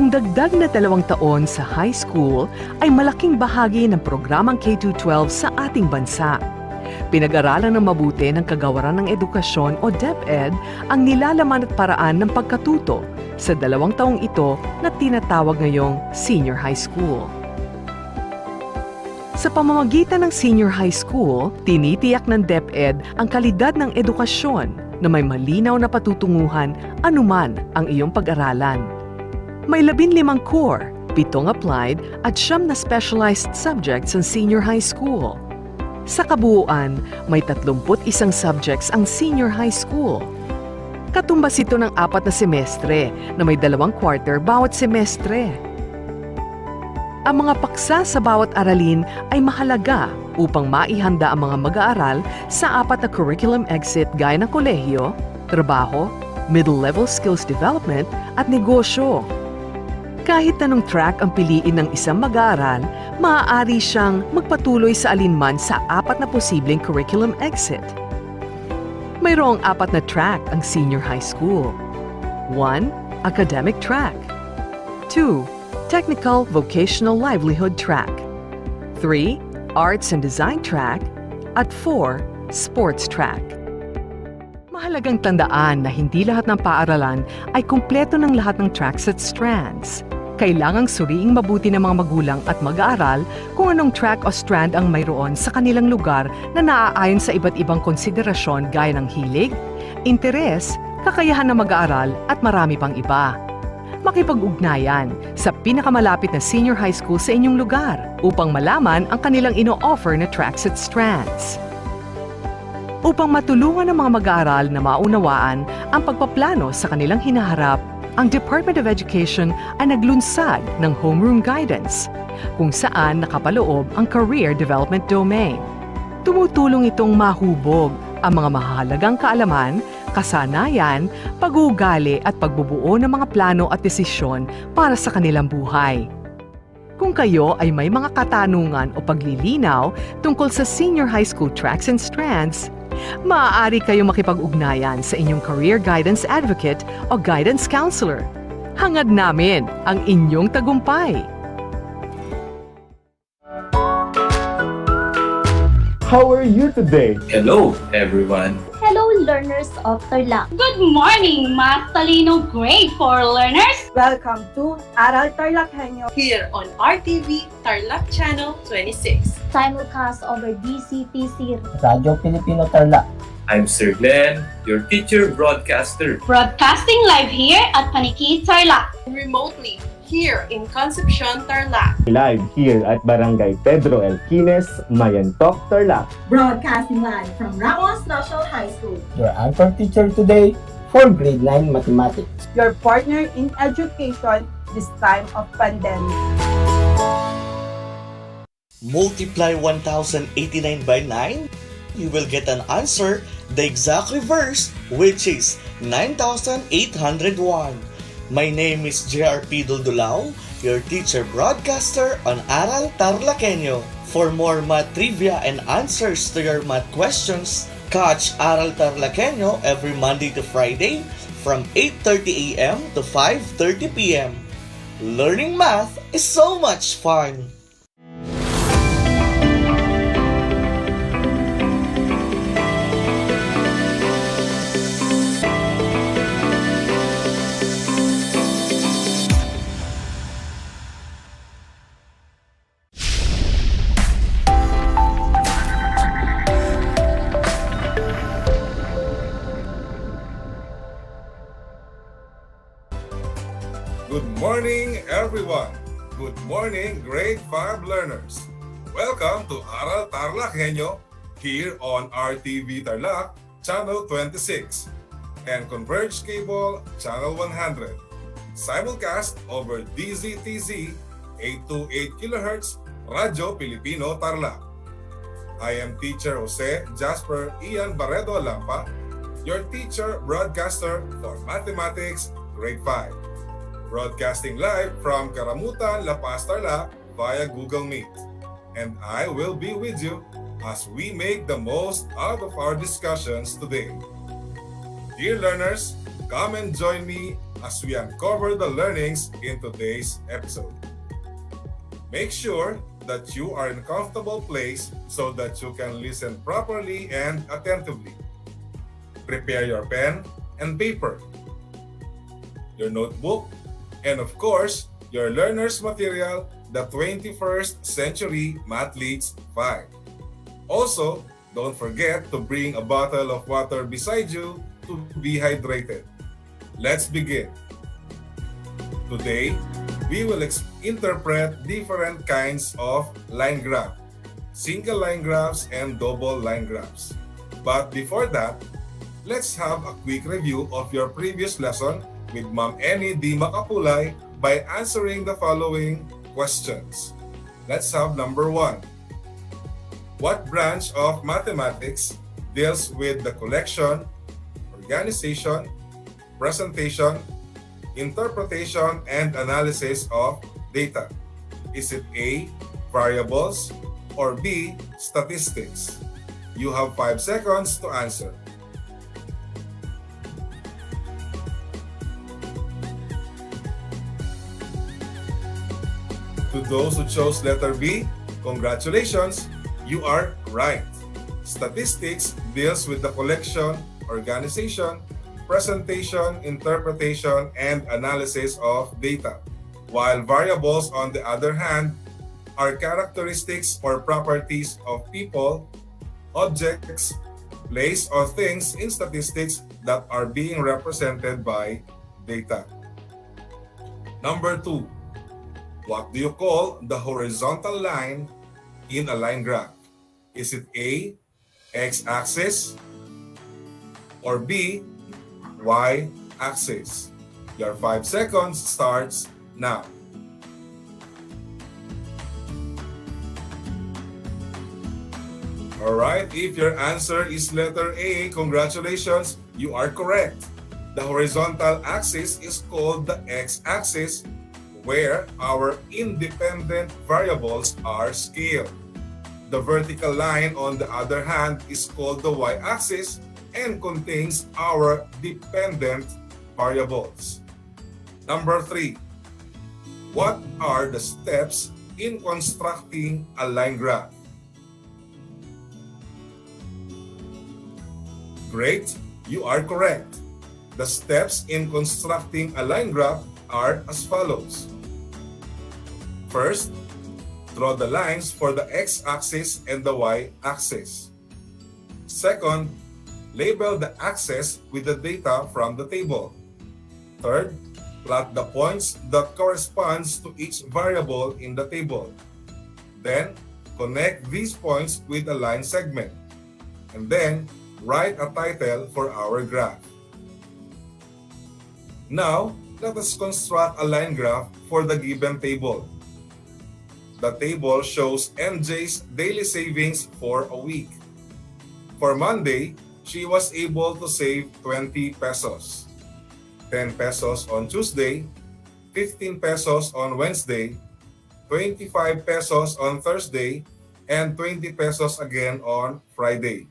Ang dagdag na 2 taon sa high school ay malaking bahagi ng programang K-12 sa ating bansa. Pinag-aralan ng mabuti ng Kagawaran ng Edukasyon o DepEd ang nilalaman at paraan ng pagkatuto sa 2 taong ito na tinatawag ngayong senior high school. Sa pamamagitan ng senior high school, tinitiyak ng DepEd ang kalidad ng edukasyon na may malinaw na patutunguhan anuman ang iyong pag-aralan. May 15 core, 7 applied at 9 na specialized subjects ang senior high school. Sa kabuuan, may 31 subjects ang senior high school. Katumbas ito ng 4 na semestre na may 2 quarter bawat semestre. Ang mga paksa sa bawat aralin ay mahalaga upang maihanda ang mga mag-aaral sa 4 na curriculum exit gaya ng kolehiyo, trabaho, middle-level skills development at negosyo. Kahit anong track ang piliin ng isang mag-aaral, maaari siyang magpatuloy sa alinman sa 4 na posibleng curriculum exit. Mayroong 4 na track ang senior high school. 1. Academic track. 2. Technical Vocational Livelihood track. 3. Arts and Design track. At 4. Sports track. Mahalagang tandaan na hindi lahat ng paaralan ay kumpleto ng lahat ng tracks at strands. Kailangang suriing mabuti ng mga magulang at mag-aaral kung anong track o strand ang mayroon sa kanilang lugar na naaayon sa iba't ibang konsiderasyon gaya ng hilig, interes, kakayahan ng mag-aaral at marami pang iba. Makipag-ugnayan sa pinakamalapit na senior high school sa inyong lugar upang malaman ang kanilang ino-offer na tracks at strands. Upang matulungan ng mga mag-aaral na maunawaan ang pagpaplano sa kanilang hinaharap, ang Department of Education ay naglunsad ng Homeroom Guidance, kung saan nakapaloob ang Career Development Domain. Tumutulong itong mahubog ang mga mahalagang kaalaman, kasanayan, pag-uugali at pagbubuo ng mga plano at desisyon para sa kanilang buhay. Kung kayo ay may mga katanungan o paglilinaw tungkol sa senior high school tracks and strands, maaari kayong makipag-ugnayan sa inyong career guidance advocate o guidance counselor. Hangad namin ang inyong tagumpay. How are you today? Hello, everyone. Hello, learners of Tarlac. Good morning, Math Talino Grade 4 learners! Welcome to Aral TarlakHenyo here on RTV Tarlac Channel 26. Simulcast over DCTC Radyo Pilipino Tarlac. I'm Sir Glenn, your teacher broadcaster. Broadcasting live here at Paniki Tarlac. Remotely here in Concepcion, Tarlac. Live here at Barangay Pedro Elquines, Mayantok, Tarlac. Broadcasting live from Ramos National High School. Your anchor teacher today for grade 9 mathematics. Your partner in education this time of pandemic. Multiply 1089 by 9, you will get an answer, the exact reverse, which is 9801. My name is JRP Duldulao, your teacher broadcaster on Aral TarlakHenyo. For more math trivia and answers to your math questions, catch Aral TarlakHenyo every Monday to Friday from 8:30 a.m. to 5:30 p.m. Learning math is so much fun! Good morning, everyone. Good morning, grade 5 learners. Welcome to Aral TarlakHenyo here on RTV Tarlac, Channel 26, and Converge Cable, Channel 100. Simulcast over DZTZ 828 kHz, Radyo Pilipino Tarlac. I am Teacher Jose Jasper Ian Barredo Lampa, your teacher broadcaster for Mathematics, Grade 5. Broadcasting live from Karamutan, La Paz, Tarlac via Google Meet. And I will be with you as we make the most out of our discussions today. Dear learners, Come and join me as we uncover the learnings in today's episode. Make sure that you are in a comfortable place so that you can listen properly and attentively. Prepare your pen and paper, your notebook, and of course, your learner's material, the 21st Century Mathletes 5. Also, don't forget to bring a bottle of water beside you to be hydrated. Let's begin. Today, we will interpret different kinds of line graph, single line graphs and double line graphs. But before that, let's have a quick review of your previous lesson with Ma'am Annie D. Makapulay by answering the following questions. Let's have number 1. What branch of mathematics deals with the collection, organization, presentation, interpretation, and analysis of data? Is it A, variables, or B, statistics? You have 5 seconds to answer. To those who chose letter B, congratulations, you are right. Statistics deals with the collection, organization, presentation, interpretation, and analysis of data, while variables, on the other hand, are characteristics or properties of people, objects, place, or things in statistics that are being represented by data. Number 2. What do you call the horizontal line in a line graph? Is it A, x-axis, or B, y-axis? Your 5 seconds starts now. Alright, if your answer is letter A, congratulations, you are correct. The horizontal axis is called the x-axis, where our independent variables are scaled. The vertical line, on the other hand, is called the y-axis and contains our dependent variables. Number 3. What are the steps in constructing a line graph? Great, you are correct. The steps in constructing a line graph are as follows. First, draw the lines for the x-axis and the y-axis. Second, label the axes with the data from the table. Third, plot the points that corresponds to each variable in the table. Then, connect these points with a line segment. And then, write a title for our graph. Now, let us construct a line graph for the given table. The table shows MJ's daily savings for a week. For Monday, she was able to save 20 pesos. 10 pesos on Tuesday, 15 pesos on Wednesday, 25 pesos on Thursday, and 20 pesos again on Friday.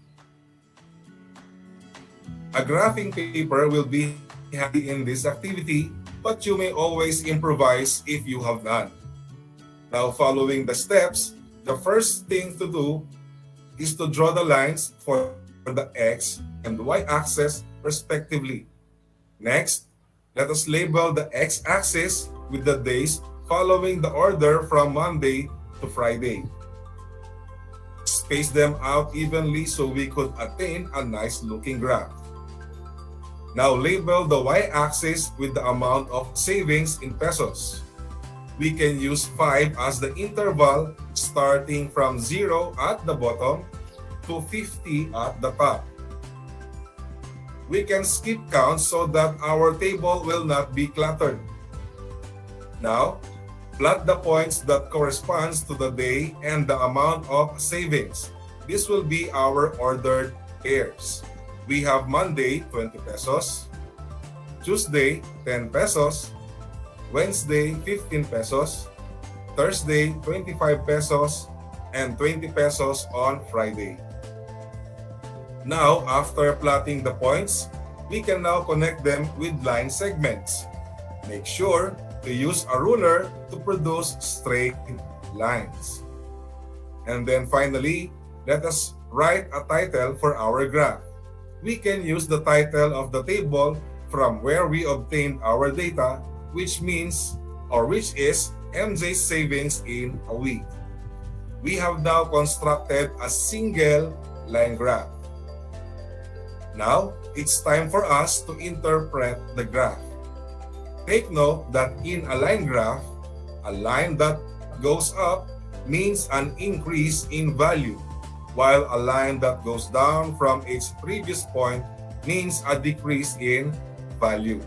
A graphing paper will be handy in this activity, but you may always improvise if you have none. Now, following the steps, the first thing to do is to draw the lines for the x and y-axis respectively. Next, let us label the x-axis with the days following the order from Monday to Friday. Space them out evenly so we could attain a nice looking graph. Now label the y-axis with the amount of savings in pesos. We can use 5 as the interval starting from 0 at the bottom to 50 at the top. We can skip counts so that our table will not be cluttered. Now, plot the points that corresponds to the day and the amount of savings. This will be our ordered pairs. We have Monday, 20 pesos, Tuesday, 10 pesos, Wednesday, 15 pesos, Thursday, 25 pesos, and 20 pesos on Friday. Now, after plotting the points, we can now connect them with line segments. Make sure to use a ruler to produce straight lines. And then finally, let us write a title for our graph. We can use the title of the table from where we obtained our data, which is MJ's savings in a week. We have now constructed a single line graph. Now, it's time for us to interpret the graph. Take note that in a line graph, a line that goes up means an increase in value, while a line that goes down from its previous point means a decrease in value.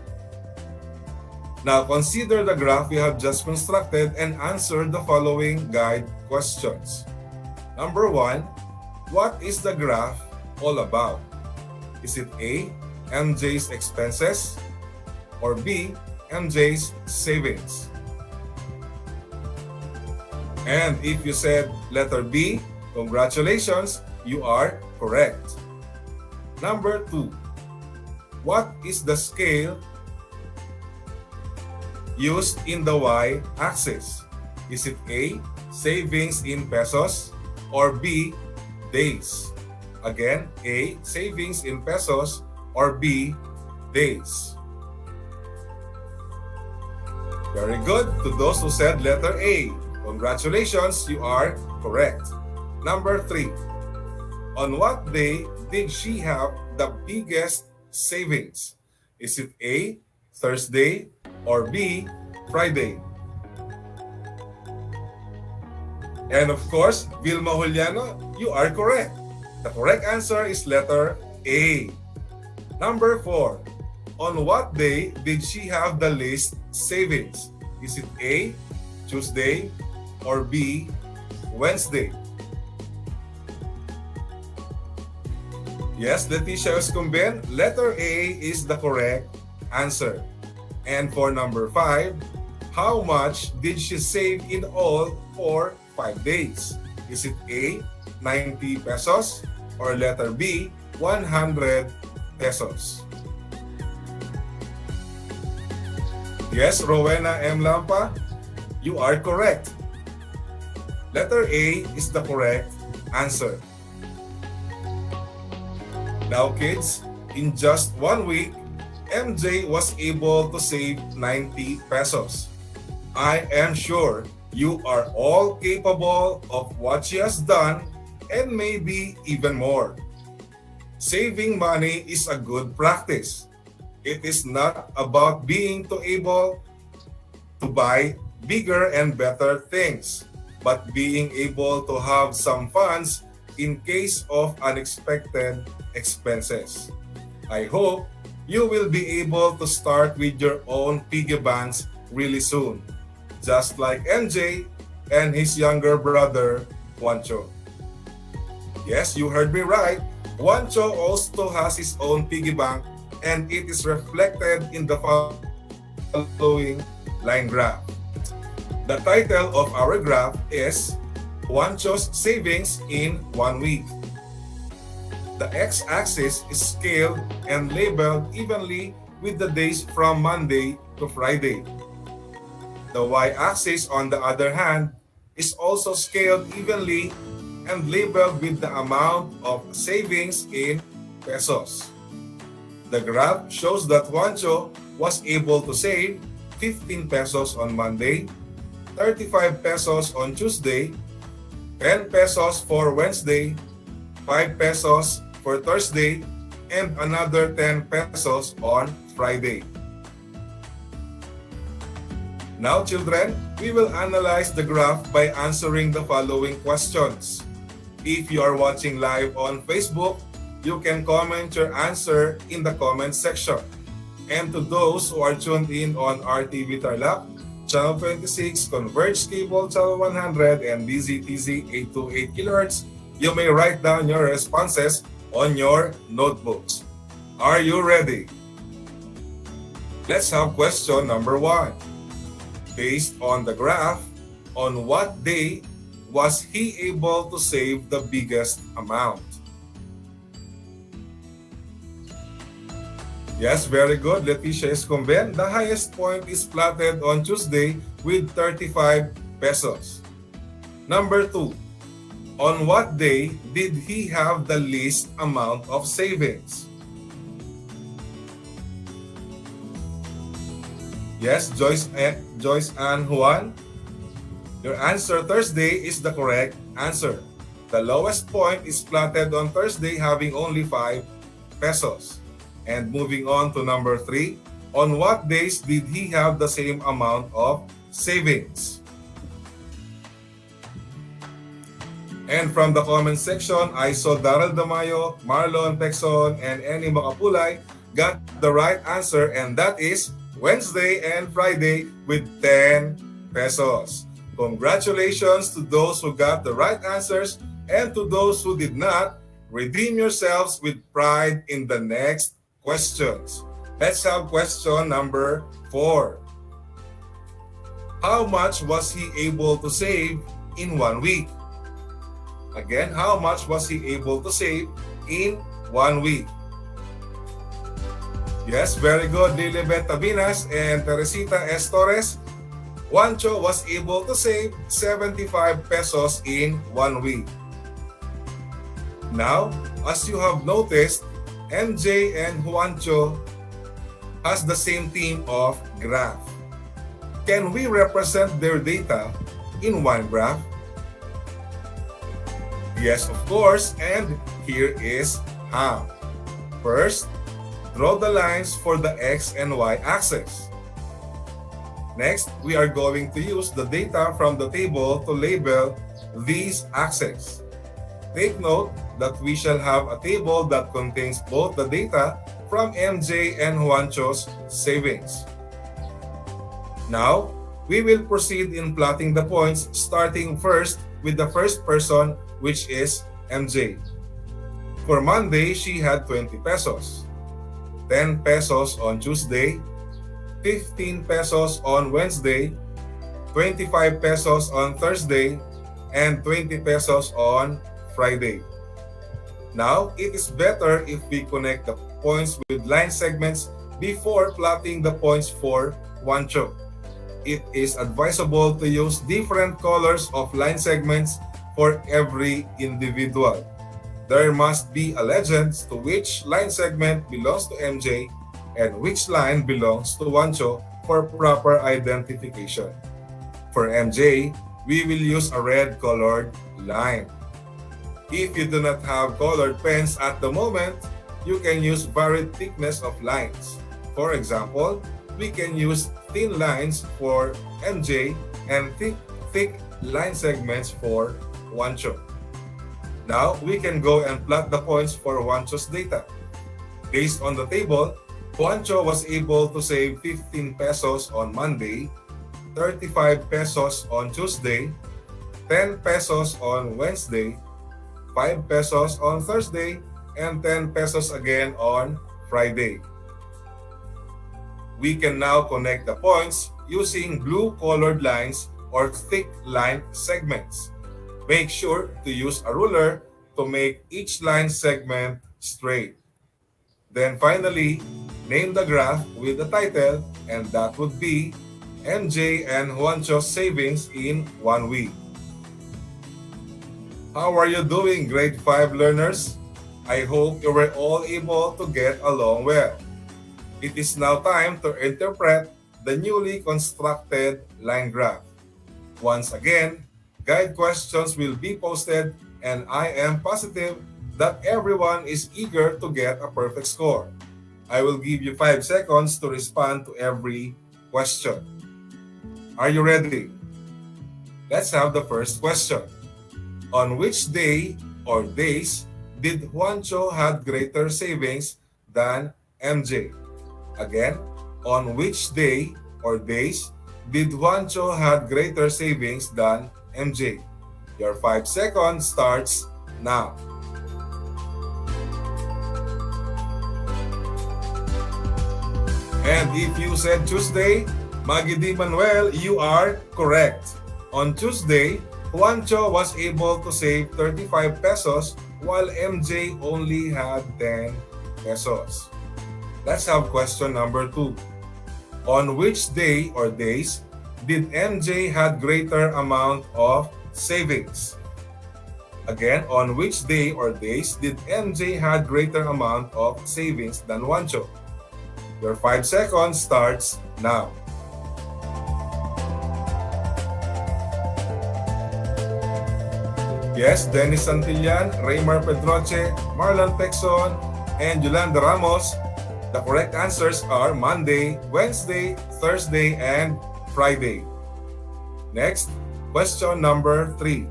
Now consider the graph we have just constructed and answer the following guide questions. Number 1, what is the graph all about? Is it A, MJ's expenses, or B, MJ's savings? And if you said letter B, congratulations, you are correct. Number 2, what is the scale used in the y-axis? Is it A, savings in pesos, or B, days? Again, A, savings in pesos, or B, days. Very good. To those who said letter A, congratulations, you are correct. Number 3, on what day did she have the biggest savings? Is it A, Thursday, or B, Friday? And of course, Vilma Juliano, you are correct. The correct answer is letter A. Number 4, on what day did she have the least savings? Is it A, Tuesday, or B, Wednesday? Yes, Leticia Escumben, letter A is the correct answer. And for number 5, how much did she save in all for 5 days? Is it A, 90 pesos, or letter B, 100 pesos? Yes, Rowena M. Lampa, you are correct. Letter A is the correct answer. Now kids, in just 1 week, MJ was able to save 90 pesos. I am sure you are all capable of what she has done and maybe even more. Saving money is a good practice. It is not about being able to buy bigger and better things, but being able to have some funds in case of unexpected expenses. I hope you will be able to start with your own piggy banks really soon, just like MJ and his younger brother, Juancho. Yes, you heard me right. Juancho also has his own piggy bank and it is reflected in the following line graph. The title of our graph is Juancho's Savings in 1 Week. The x-axis is scaled and labeled evenly with the days from Monday to Friday. The y-axis, on the other hand, is also scaled evenly and labeled with the amount of savings in pesos. The graph shows that Juancho was able to save 15 pesos on Monday, 35 pesos on Tuesday, 10 pesos for Wednesday, 5 pesos for Thursday, and another 10 pesos on Friday. Now children, we will analyze the graph by answering the following questions. If you are watching live on Facebook, you can comment your answer in the comment section. And to those who are tuned in on RTV Tarlac, Channel 26, Converge Cable Channel 100, and DZTZ 828 kHz, you may write down your responses on your notebooks. Are you ready? Let's have question number 1. Based on the graph, on what day was he able to save the biggest amount? Yes, very good. Leticia Escomben. The highest point is plotted on Tuesday with 35 pesos. Number 2. On what day did he have the least amount of savings? Yes, Joyce Ann Juan. Your answer, Thursday, is the correct answer. The lowest point is plotted on Thursday having only 5 pesos. And moving on to number 3, on what days did he have the same amount of savings? And from the comment section, I saw Daryl Damayo, Marlon Texon, and Annie Macapulay got the right answer, and that is Wednesday and Friday with 10 pesos. Congratulations to those who got the right answers, and to those who did not, redeem yourselves with pride in the next questions. Let's have question number 4. How much was he able to save in 1 week? Again, how much was he able to save in 1 week? Yes, very good. Lilibet Tabinas and Teresita S. Torres. Juancho was able to save 75 pesos in 1 week. Now, as you have noticed, MJ and Juancho has the same theme of graph. Can we represent their data in one graph? Yes, of course, and here is how. First, draw the lines for the X and Y axis. Next, we are going to use the data from the table to label these axes. Take note that we shall have a table that contains both the data from MJ and Juancho's savings. Now, we will proceed in plotting the points, starting first with the first person, which is MJ. For Monday, she had 20 pesos, 10 pesos on Tuesday, 15 pesos on Wednesday, 25 pesos on Thursday, and 20 pesos on Friday. Now, it is better if we connect the points with line segments before plotting the points for Juancho. It is advisable to use different colors of line segments for every individual. There must be a legend to which line segment belongs to MJ and which line belongs to Juancho for proper identification. For MJ, we will use a red colored line. If you do not have colored pens at the moment, you can use varied thickness of lines. For example, we can use thin lines for MJ and thick line segments for Juancho. Now, we can go and plot the points for Juancho's data. Based on the table, Juancho was able to save 15 pesos on Monday, 35 pesos on Tuesday, 10 pesos on Wednesday, 5 pesos on Thursday, and 10 pesos again on Friday. We can now connect the points using blue-colored lines or thick line segments. Make sure to use a ruler to make each line segment straight. Then finally, name the graph with the title, and that would be MJ and Juancho's savings in 1 week. How are you doing, grade 5 learners? I hope you were all able to get along well. It is now time to interpret the newly constructed line graph. Once again, guide questions will be posted, and I am positive that everyone is eager to get a perfect score. I will give you 5 seconds to respond to every question. Are you ready? Let's have the first question. On which day or days did Juancho have greater savings than MJ? Again, on which day or days did Juancho have greater savings than MJ? Your 5 seconds starts now. And if you said Tuesday, Maggie D. Manuel, you are correct. On Tuesday, Juancho was able to save 35 pesos while MJ only had 10 pesos. Let's have question number 2. On which day or days did MJ had greater amount of savings? Again, on which day or days did MJ had greater amount of savings than Juancho? Your 5 seconds starts now. Yes, Dennis Santillan, Raymar Pedroche, Marlon Pexon, and Yolanda Ramos. The correct answers are Monday, Wednesday, Thursday, and Friday. Next, question number 3.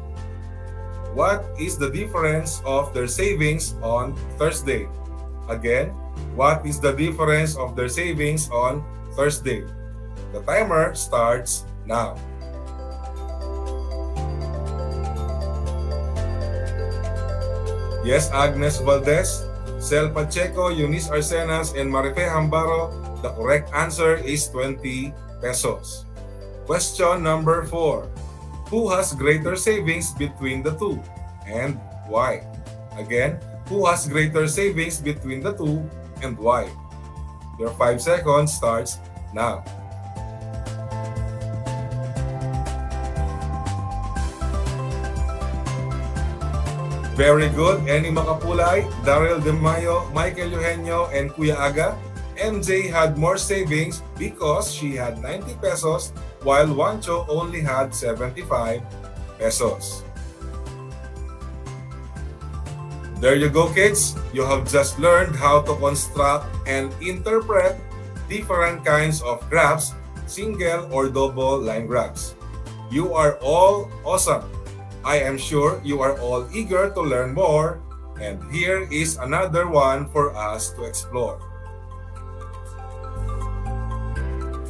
What is the difference of their savings on Thursday? Again, what is the difference of their savings on Thursday? The timer starts now. Yes, Agnes Valdez, Sel Pacheco, Eunice Arsenas, and Marife Hambaro. The correct answer is 20 pesos. Question number 4. Who has greater savings between the two and why? Again, who has greater savings between the two and why? Your 5 seconds starts now. Very good. Annie Macapulay, Daryl De Mayo, Michael Eugenio, and Kuya Aga. MJ had more savings because she had 90 pesos while Juancho only had 75 pesos. There you go, kids. You have just learned how to construct and interpret different kinds of graphs, single or double line graphs. You are all awesome. I am sure you are all eager to learn more, and here is another one for us to explore.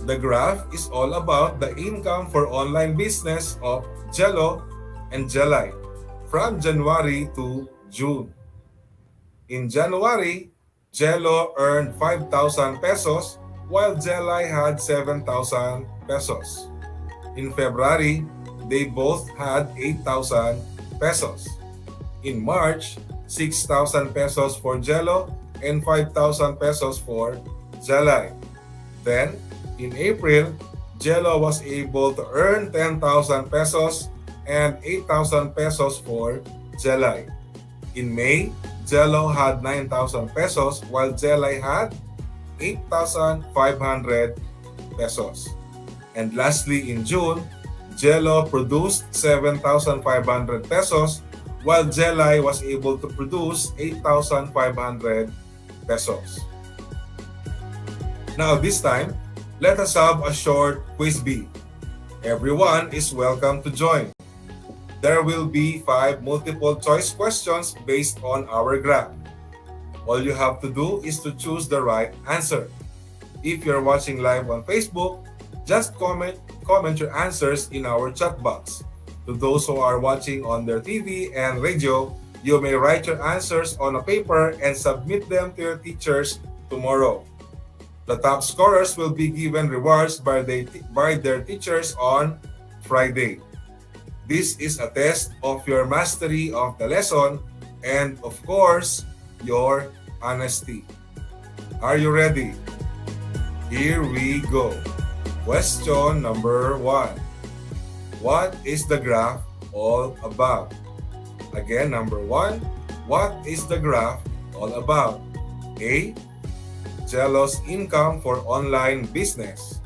The graph is all about the income for online business of Jello and Jelly from January to June. In January, Jello earned 5,000 pesos while Jelly had 7,000 pesos. In February, they both had 8,000 pesos. In March, 6,000 pesos for Jello and 5,000 pesos for Jelly. Then, in April, Jello was able to earn 10,000 pesos and 8,000 pesos for Jelly. In May, Jello had 9,000 pesos while Jelly had 8,500 pesos. And lastly, in June, Jello produced 7,500 pesos while Jelly was able to produce 8,500 pesos. Now this time, let us have a short quiz bee. Everyone is welcome to join. There will be 5 multiple choice questions based on our graph. All you have to do is to choose the right answer. If you're watching live on Facebook, just comment your answers in our chat box. To those who are watching on their TV and radio, you may write your answers on a paper and submit them to your teachers tomorrow. The top scorers will be given rewards by their teachers on Friday. This is a test of your mastery of the lesson and, of course, your honesty. Are you ready? Here we go. Question number 1. What is the graph all about? Again, number 1. What is the graph all about? A. Jello's income for online business.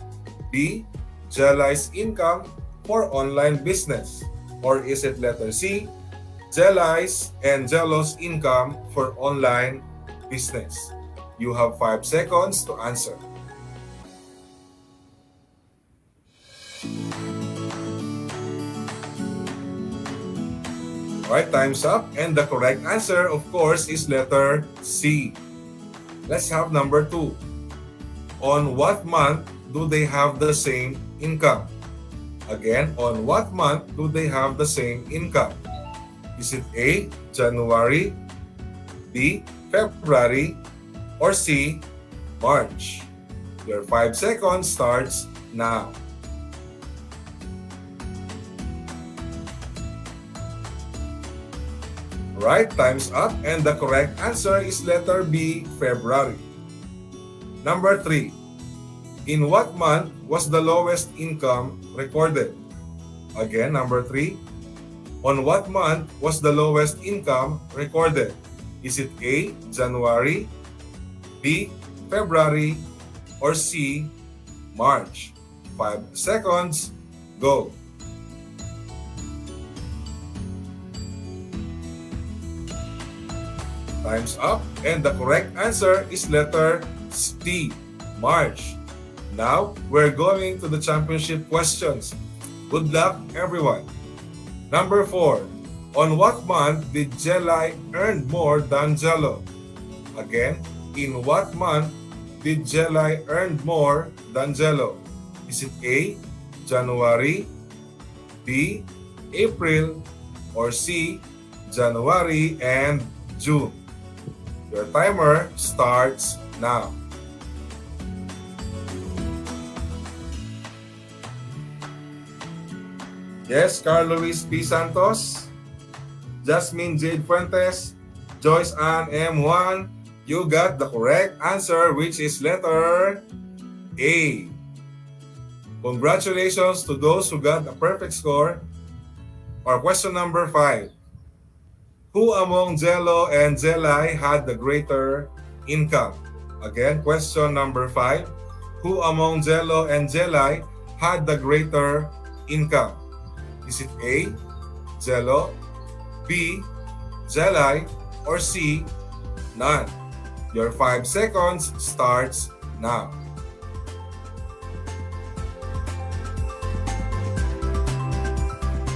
B. Jelly's income for online business. Or is it letter C? Jelly's and Jello's income for online business. You have 5 seconds to answer. Alright, time's up. And the correct answer, of course, is letter C. Let's have number 2. On what month do they have the same income? Again, on what month do they have the same income? Is it A, January, B, February, or C, March? Your 5 seconds starts now. Right, time's up, and the correct answer is letter B, February. Number 3. In what month was the lowest income recorded? Again, number 3. On what month was the lowest income recorded? Is it A, January, B, February, or C, March? 5 seconds, go. Time's up, and the correct answer is letter C, March. Now, we're going to the championship questions. Good luck, everyone. Number 4. On what month did Jelly earn more than Jello? Again, in what month did Jelly earn more than Jello? Is it A, January, B, April, or C, January and June? Your timer starts now. Yes, Carl Luis P. Santos, Jasmine Jade Fuentes, Joyce Ann M1, you got the correct answer, which is letter A. Congratulations to those who got a perfect score. Or question number 5. Who among Jello and Jelly had the greater income? Again, question number 5. Who among Jello and Jelly had the greater income? Is it A, Jello, B, Jelly, or C, none? Your 5 seconds starts now.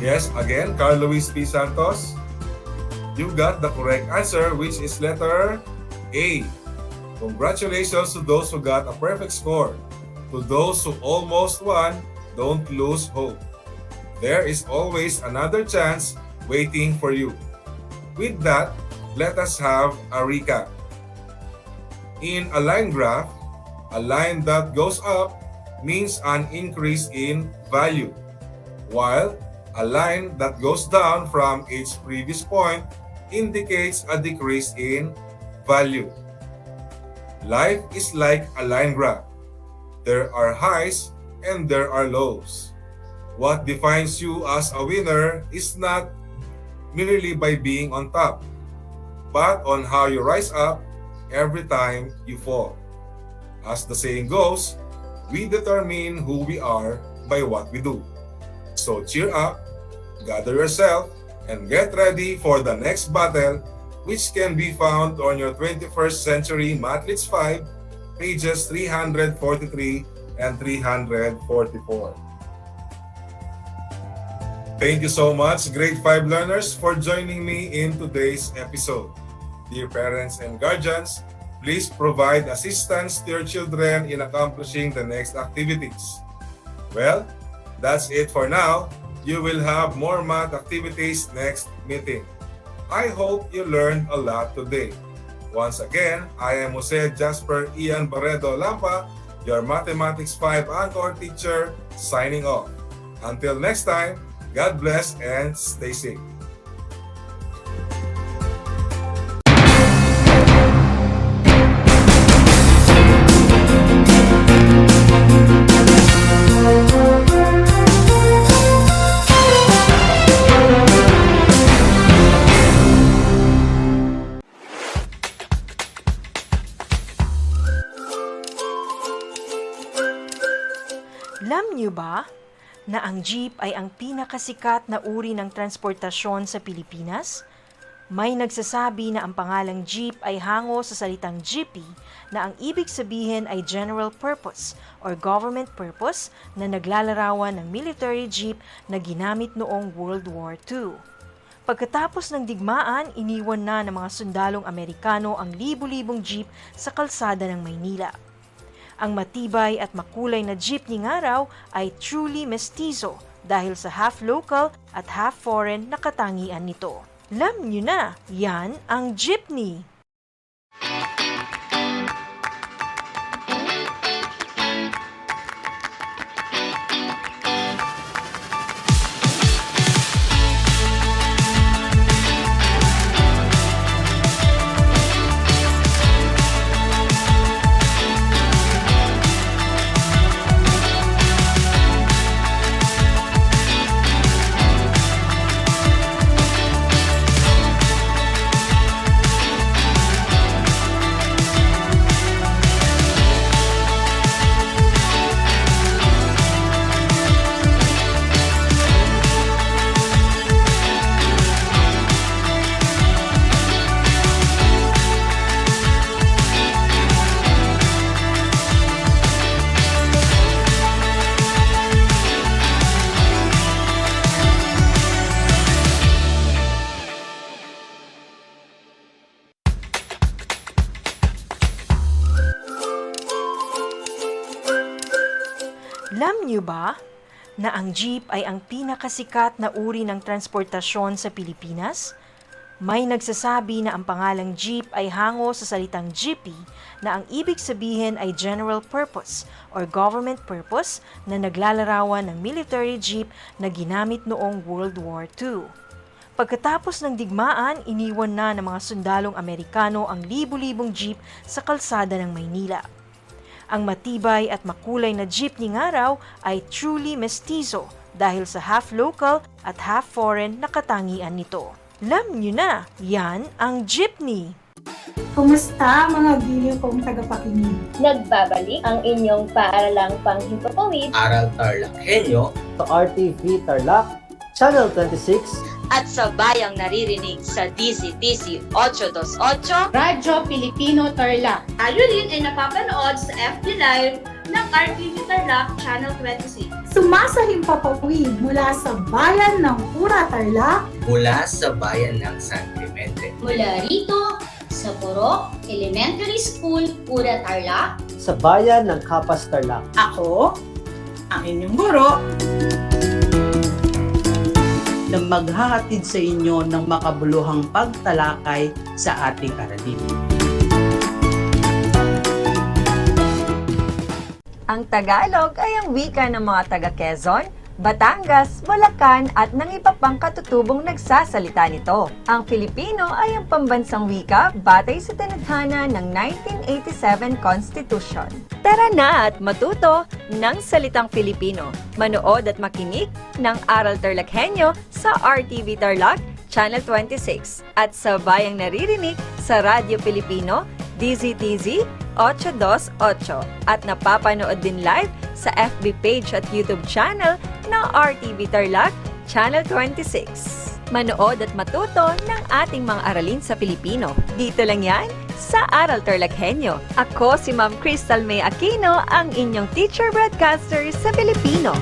Yes, again, Carl Luis P. Santos, you got the correct answer, which is letter A. Congratulations to those who got a perfect score. To those who almost won, don't lose hope. There is always another chance waiting for you. With that, let us have a recap. In a line graph, a line that goes up means an increase in value, while a line that goes down from its previous point indicates a decrease in value. Life is like a line graph. There are highs and there are lows. What defines you as a winner is not merely by being on top, but on how you rise up every time you fall. As the saying goes, we determine who we are by what we do. So cheer up, gather yourself, and get ready for the next battle, which can be found on your 21st Century Mathlets 5, pages 343 and 344. Thank you so much, Grade 5 learners, for joining me in today's episode. Dear parents and guardians, please provide assistance to your children in accomplishing the next activities. Well, that's it for now. You will have more math activities next meeting. I hope you learned a lot today. Once again, I am Jose Jasper Ian Barredo Lampa, your Mathematics 5 Anchor teacher, signing off. Until next time, God bless and stay safe. Alam niyo ba na ang jeep ay ang pinakasikat na uri ng transportasyon sa Pilipinas? May nagsasabi na ang pangalang jeep ay hango sa salitang jeepy na ang ibig sabihin ay general purpose or government purpose na naglalarawan ng military jeep na ginamit noong World War II. Pagkatapos ng digmaan, iniwan na ng mga sundalong Amerikano ang libu-libong jeep sa kalsada ng Maynila. Ang matibay at makulay na jeepney nga raw ay truly mestizo dahil sa half local at half foreign na katangian nito. Alam nyo na, yan ang jeepney! Alam niyo ba na ang jeep ay ang pinakasikat na uri ng transportasyon sa Pilipinas? May nagsasabi na ang pangalang jeep ay hango sa salitang jeepy na ang ibig sabihin ay general purpose or government purpose na naglalarawan ng military jeep na ginamit noong World War II. Pagkatapos ng digmaan, iniwan na ng mga sundalong Amerikano ang libu-libong jeep sa kalsada ng Maynila. Ang matibay at makulay na jeepney nga raw ay truly mestizo dahil sa half local at half foreign na katangian nito. Alam nyo na, yan ang jeepney. Kumusta mga giliw kong tagapakinig? Nagbabalik ang inyong paaralang panghimpapawid, Aral TarlakHenyo, Sa RTV Tarlac, Channel 26, at sa bayang naririnig sa DCTC 828, Radyo Pilipino Tarlac. Tayo rin ay napapanood sa FB Live ng RTV Tarlac Channel 26. Sumasahimpapawid mula sa bayan ng Pura Tarlac, mula sa bayan ng San Clemente. Mula rito, sa Purok Elementary School, Pura Tarlac, sa bayan ng Kapas Tarlac. Ako, ang inyong guro, na maghahatid sa inyo ng makabuluhang pagtalakay sa ating aralin. Ang Tagalog ay ang wika ng mga taga-Quezon, Batangas, Bulacan at ng iba pang katutubong nagsasalita nito. Ang Filipino ay ang pambansang wika batay sa tinadhana ng 1987 Constitution. Tara na at matuto ng salitang Filipino. Manood at makinig ng Aral TarlakHenyo sa RTV Tarlac, Channel 26 at sa bayang naririnig sa Radyo Pilipino, DZTZ 828 at napapanood din live sa FB page at YouTube channel ng RTV Tarlac, Channel 26. Manood at matuto ng ating mga aralin sa Filipino. Dito lang yan sa Aral TarlakHenyo. Ako si Ma'am Crystal May Aquino, ang inyong teacher broadcaster sa Filipino.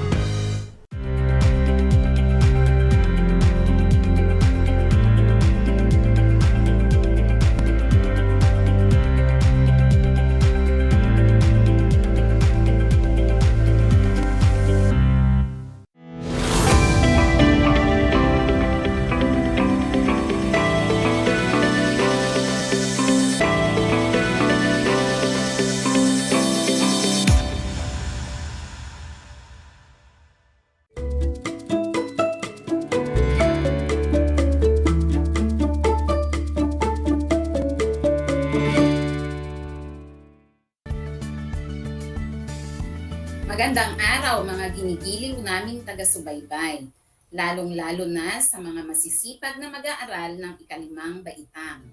Magandang araw mga ginigiliw naming taga-subaybay, lalong-lalo na sa mga masisipag na mag-aaral ng ikalimang baitang.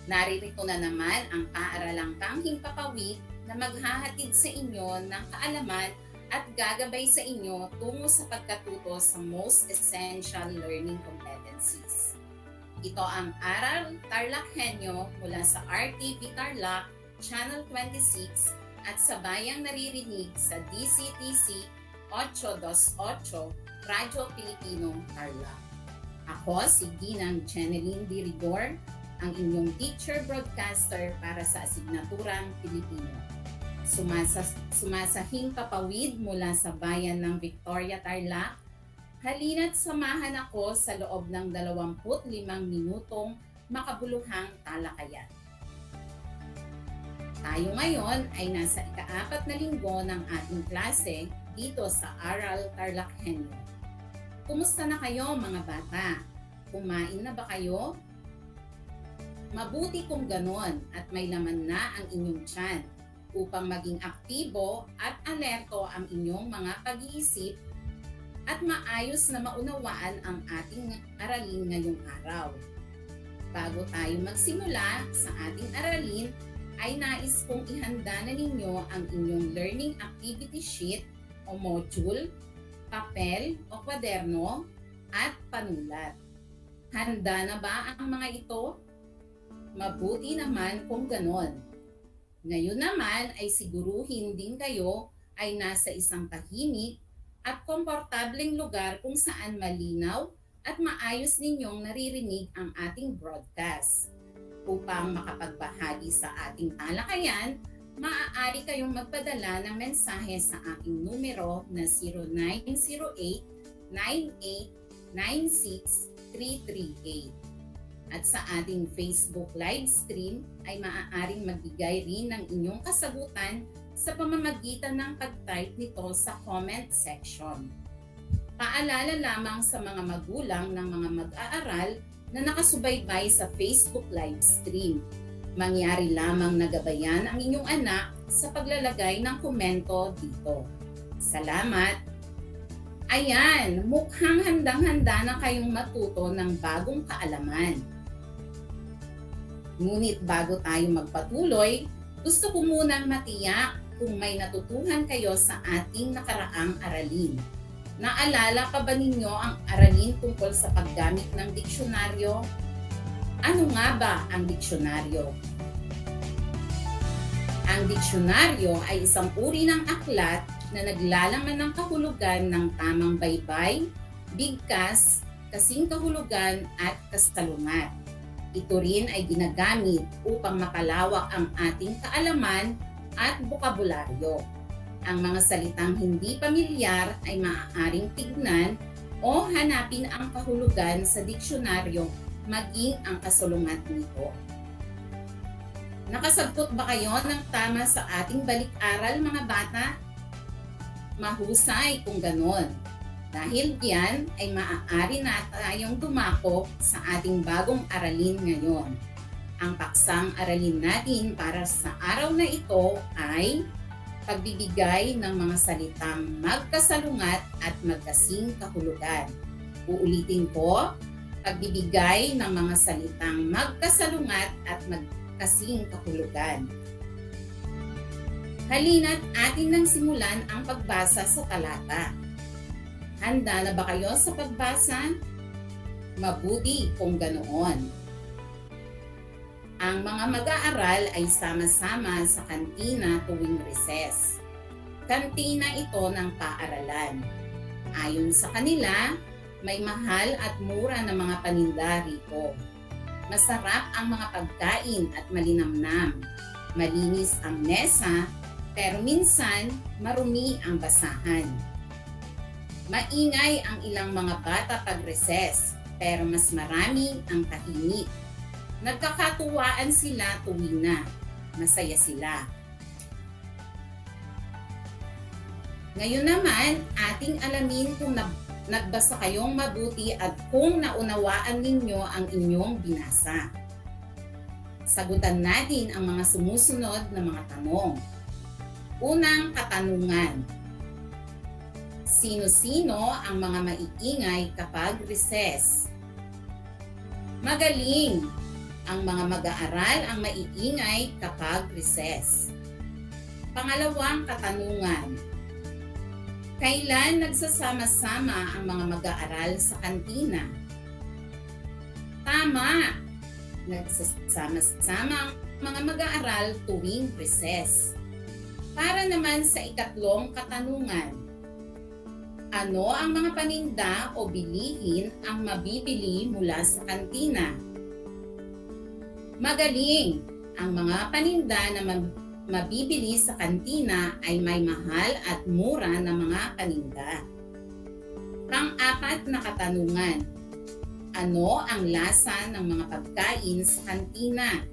Naririto na naman ang paaralang panghimpapawid na maghahatid sa inyo ng kaalaman at gagabay sa inyo tungo sa pagkatuto sa Most Essential Learning Competencies. Ito ang Aral TarlakHenyo mula sa RTV Tarlac, Channel 26 at sa bayang naririnig sa DCTC 828 Radyo Pilipino Tarlac. Ako si Ginang Jeneline D. Rigor, ang inyong teacher broadcaster para sa asignaturang Pilipino. Sumasahing papawid mula sa bayan ng Victoria, Tarlac. Halina't samahan ako sa loob ng 25 minutong makabuluhang talakayan. Tayo ngayon ay nasa ika-4 na linggo ng ating klase dito sa Aral TarlakHenyo. Kumusta na kayo mga bata? Kumain na ba kayo? Mabuti kung ganon at may laman na ang inyong tiyan upang maging aktibo at alerto ang inyong mga pag-iisip at maayos na maunawaan ang ating aralin ngayong araw. Bago tayo magsimula sa ating aralin, ay nais kong ihanda na ninyo ang inyong learning activity sheet o module, papel o kwaderno at panulat. Handa na ba ang mga ito? Mabuti naman kung ganon. Ngayon naman ay siguruhin din kayo ay nasa isang tahimik at komportableng lugar kung saan malinaw at maayos ninyong naririnig ang ating broadcast. Upang makapagbahagi sa ating talakayan, maaari kayong magpadala ng mensahe sa aking numero na 0908-9896-338. At sa ating Facebook live stream ay maaaring magbigay rin ng inyong kasagutan sa pamamagitan ng pag-type nito sa comment section. Paalala lamang sa mga magulang ng mga mag-aaral na nakasubaybay sa Facebook live stream. Mangyari lamang na gabayan ang inyong anak sa paglalagay ng komento dito. Salamat! Ayan, mukhang handang-handa na kayong matuto ng bagong kaalaman. Ngunit bago tayo magpatuloy, gusto ko munang matiyak kung may natutuhan kayo sa ating nakaraang aralin. Naalala pa ba ninyo ang aralin tungkol sa paggamit ng diksyonaryo? Ano nga ba ang diksyonaryo? Ang diksyonaryo ay isang uri ng aklat na naglalaman ng kahulugan ng tamang baybay, bigkas, kasing kahulugan at kasalungat. Ito rin ay ginagamit upang mapalawak ang ating kaalaman at bokabularyo. Ang mga salitang hindi pamilyar ay maaaring tignan o hanapin ang kahulugan sa diksyonaryo maging ang kasalungat nito. Nakasagot ba kayo ng tama sa ating balik-aral mga bata? Mahusay kung ganon. Dahil diyan ay maaari na tayong dumako sa ating bagong aralin ngayon. Ang paksang aralin natin para sa araw na ito ay pagbibigay ng mga salitang magkasalungat at magkasing kahulugan. Uulitin ko, pagbibigay ng mga salitang magkasalungat at magkasing kahulugan. Halina't atin nang simulan ang pagbasa sa talata. Handa na ba kayo sa pagbasa? Mabuti kung ganoon. Ang mga mag-aaral ay sama-sama sa kantina tuwing recess. Kantina ito ng paaralan. Ayon sa kanila, may mahal at mura na mga paninda rito. Masarap ang mga pagkain at malinamnam. Malinis ang mesa, pero minsan marumi ang basahan. Maingay ang ilang mga bata pag recess, pero mas marami ang tahimik. Nagkakatuwaan sila tuwing na. Masaya sila. Ngayon naman, ating alamin kung nagbasa kayong mabuti at kung naunawaan ninyo ang inyong binasa. Sagutan natin ang mga sumusunod na mga tanong. Unang katanungan. Sino-sino ang mga maiingay kapag recess? Magaling! Ang mga mag-aaral ang maiingay kapag recess. Pangalawang katanungan. Kailan nagsasama-sama ang mga mag-aaral sa kantina? Tama! Nagsasama-sama ang mga mag-aaral tuwing recess. Para naman sa ikatlong katanungan. Ano ang mga paninda o bilihin ang mabibili mula sa kantina? Magaling! Ang mga paninda na mabibili sa kantina ay may mahal at mura na mga paninda. Pang-apat na katanungan. Ano ang lasa ng mga pagkain sa kantina?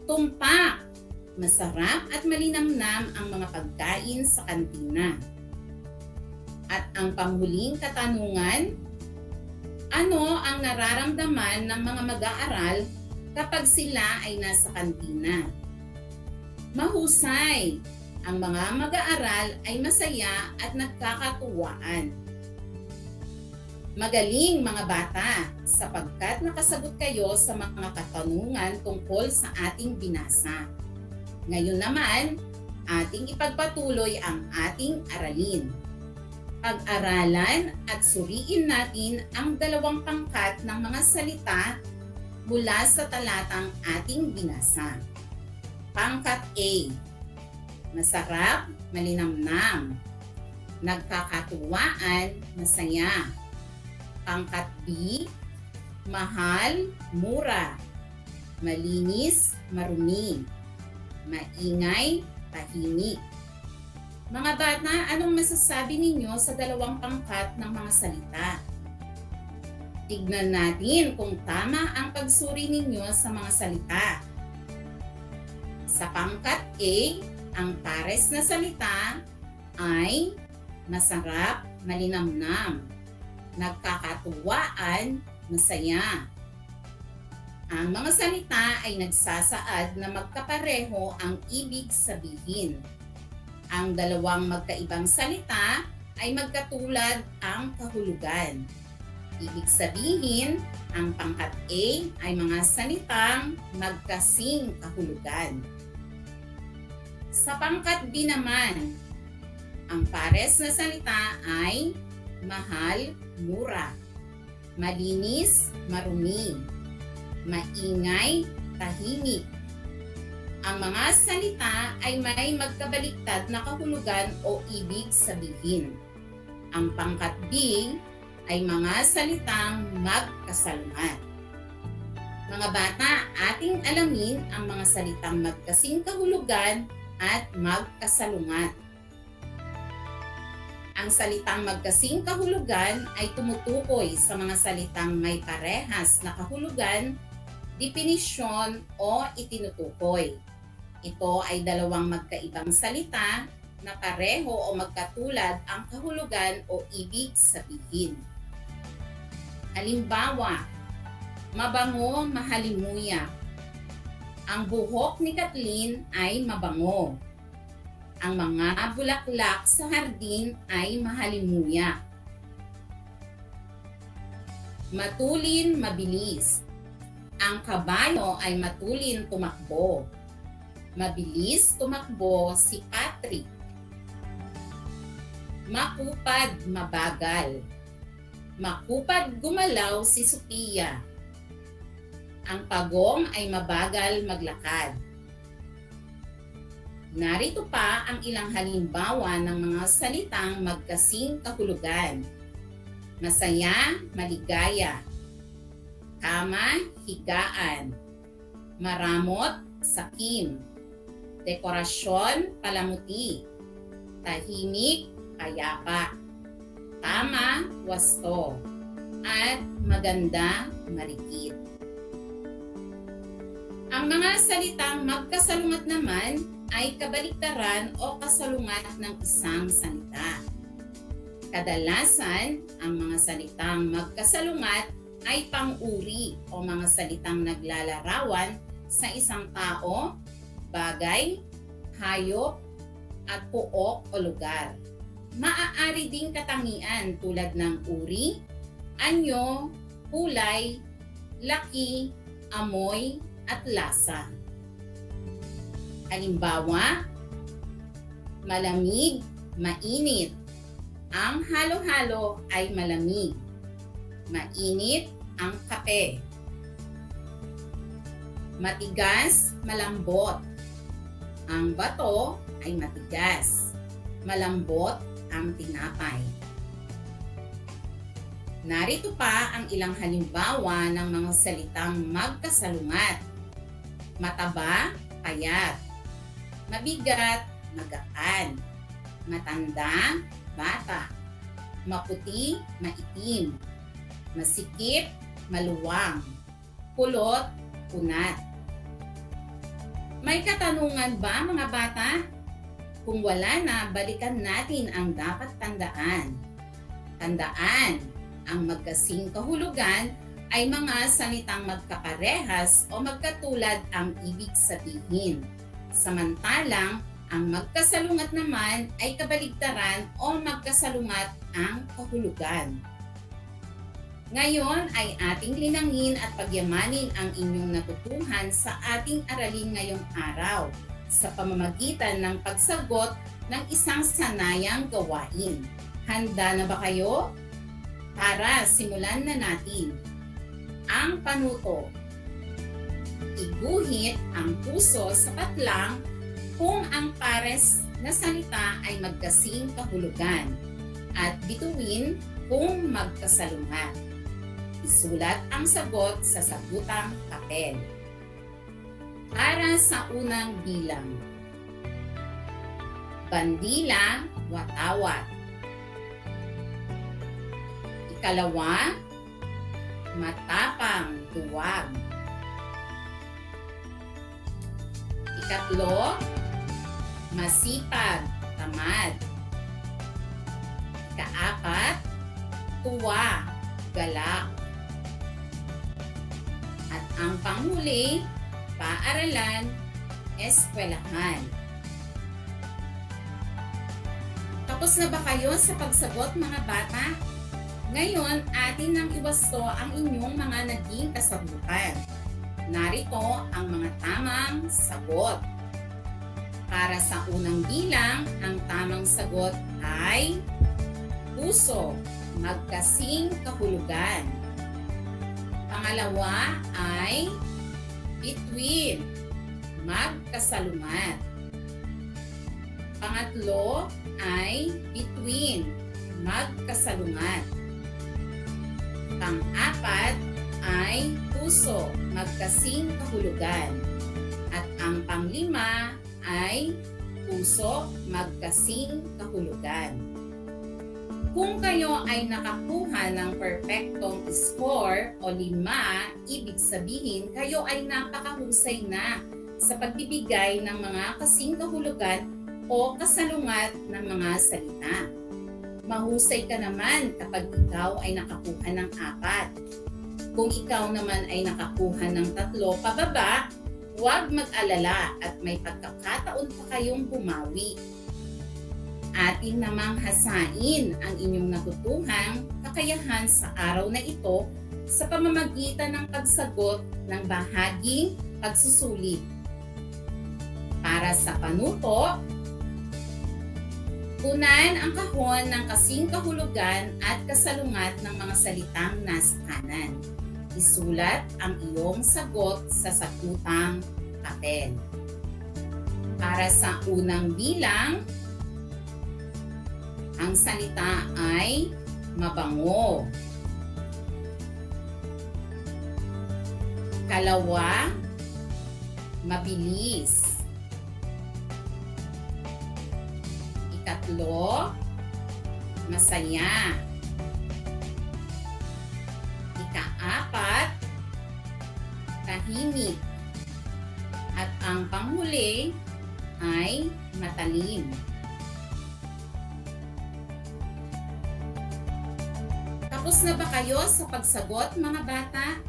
Tumpak! Masarap at malinamnam ang mga pagkain sa kantina. At ang panghuling katanungan, ano ang nararamdaman ng mga mag-aaral kapag sila ay nasa kantina? Mahusay! Ang mga mag-aaral ay masaya at nagkakatuwaan. Magaling mga bata, sapagkat nakasagot kayo sa mga katanungan tungkol sa ating binasa. Ngayon naman, ating ipagpatuloy ang ating aralin. Pag-aralan at suriin natin ang dalawang pangkat ng mga salita mula sa talatang ating binasa. Pangkat A. Masarap, malinamnam. Nagkakatuwaan, masaya. Pangkat B. Mahal, mura. Malinis, marumi. maingay, tahimik. Mga bata, anong masasabi ninyo sa dalawang pangkat ng mga salita? Tignan natin kung tama ang pagsuri ninyo sa mga salita. Sa pangkat A, ang pares na salita ay masarap, malinamnam, nagkakatuwaan, masaya. Ang mga salita ay nagsasaad na magkapareho ang ibig sabihin. Ang dalawang magkaibang salita ay magkatulad ang kahulugan. Ibig sabihin, ang pangkat A ay mga salitang magkasing kahulugan. Sa pangkat B naman, ang pares na salita ay mahal, mura, malinis, marumi, maingay, tahimik. Ang mga salita ay may magkabaliktad na kahulugan o ibig sabihin. Ang pangkat B ay mga salitang magkasalungat. Mga bata, ating alamin ang mga salitang magkasing kahulugan at magkasalungat. Ang salitang magkasing kahulugan ay tumutukoy sa mga salitang may parehas na kahulugan, definisyon o itinutukoy. Ito ay dalawang magkaibang salita na pareho o magkatulad ang kahulugan o ibig sabihin. Halimbawa, mabango, mahalimuyak. Ang buhok ni Kathleen ay mabango. Ang mga bulaklak sa hardin ay mahalimuyak. Matulin, mabilis. Ang kabayo ay matulin tumakbo. Mabilis tumakbo si Patrick. Makupad, mabagal. Makupad gumalaw si Sophia. Ang pagong ay mabagal maglakad. Narito pa ang ilang halimbawa ng mga salitang magkasing kahulugan. Masaya, maligaya. Kama, higaan. Maramot, sakim. Dekorasyon, palamuti. Tahimik, payapa. Tama, wasto. At maganda, marikit. Ang mga salitang magkasalungat naman ay kabaliktaran o kasalungat ng isang salita. Kadalasan, ang mga salitang magkasalungat ay pang-uri o mga salitang naglalarawan sa isang tao, bagay, hayop, at puok o lugar. Maaari ding katangian tulad ng uri, anyo, kulay, laki, amoy, at lasa. Halimbawa, malamig, mainit. Ang halo-halo ay malamig. Mainit ang kape. Matigas, malambot. Ang bato ay matigas. Malambot ang tinapay. Narito pa ang ilang halimbawa ng mga salitang magkasalungat. Mataba, payat. Mabigat, magaan. Matanda, bata. Maputi, maitim. Masikip, maluwang. Kulot, kunat. May katanungan ba mga bata? Kung wala na, balikan natin ang dapat tandaan. Tandaan, ang magkasing kahulugan ay mga salitang magkaparehas o magkatulad ang ibig sabihin. Samantalang, ang magkasalungat naman ay kabaligtaran o magkasalungat ang kahulugan. Ngayon ay ating linangin at pagyamanin ang inyong natutuhan sa ating aralin ngayong araw sa pamamagitan ng pagsagot ng isang sanayang gawain. Handa na ba kayo? Tara, simulan na natin. Ang panuto. Iguhit ang puso sa patlang kung ang pares na salita ay magkasing kahulugan at bituin kung magkasalungat. Isulat ang sagot sa sagutang papel. Para sa unang bilang. Bandila, watawat. Ikalawa, matapang, duwag. Ikatlo, masipag, tamad. Ikaapat, tuwa, galak. At ang panghuli, paaralan, eskwelahan. Tapos na ba kayo sa pagsagot mga bata? Ngayon, atin nang iwasto ang inyong mga naging kasagutan. Narito ang mga tamang sagot. Para sa unang bilang, ang tamang sagot ay puso, magkasing kahulugan. Pangalawa ay between, magkasalungat. Pangatlo ay between, magkasalungat. Pang-apat ay puso, magkasing kahulugan. At ang panglima ay puso, magkasing kahulugan. Kung kayo ay nakakuha ng perpektong score o 5, ibig sabihin kayo ay napakahusay na sa pagbibigay ng mga kasing kahulugan o kasalungat ng mga salita. Mahusay ka naman kapag ikaw ay nakakuha ng 4. Kung ikaw naman ay nakakuha ng 3 pababa, huwag mag-alala at may pagkakataon pa kayong bumawi. Atin namang hasain ang inyong natutuhang kakayahan sa araw na ito sa pamamagitan ng pagsagot ng bahaging pagsusulit. Para sa panuto, unan ang kahon ng kasing kahulugan at kasalungat ng mga salitang nasa kanan. Isulat ang iyong sagot sa sakutang papel. Para sa unang bilang, ang salita ay mabango. Kalawa, mabilis. Ikatlo, masaya. Ikaapat, tahimik. At ang panghuli ay matalim. Tapos na ba kayo sa pagsagot mga bata?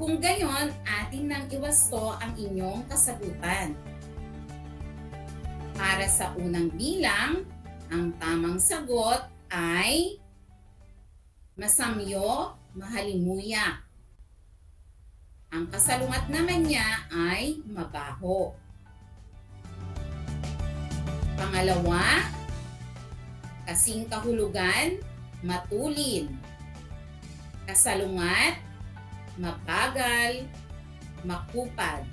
Kung gayon, atin nang iwasto ang inyong kasagutan. Para sa unang bilang, ang tamang sagot ay masamyo, mahalimuyak. Ang kasalungat naman niya ay mabaho. Pangalawa, kasing kahulugan, matulin. Kasalungat, mabagal, makupad.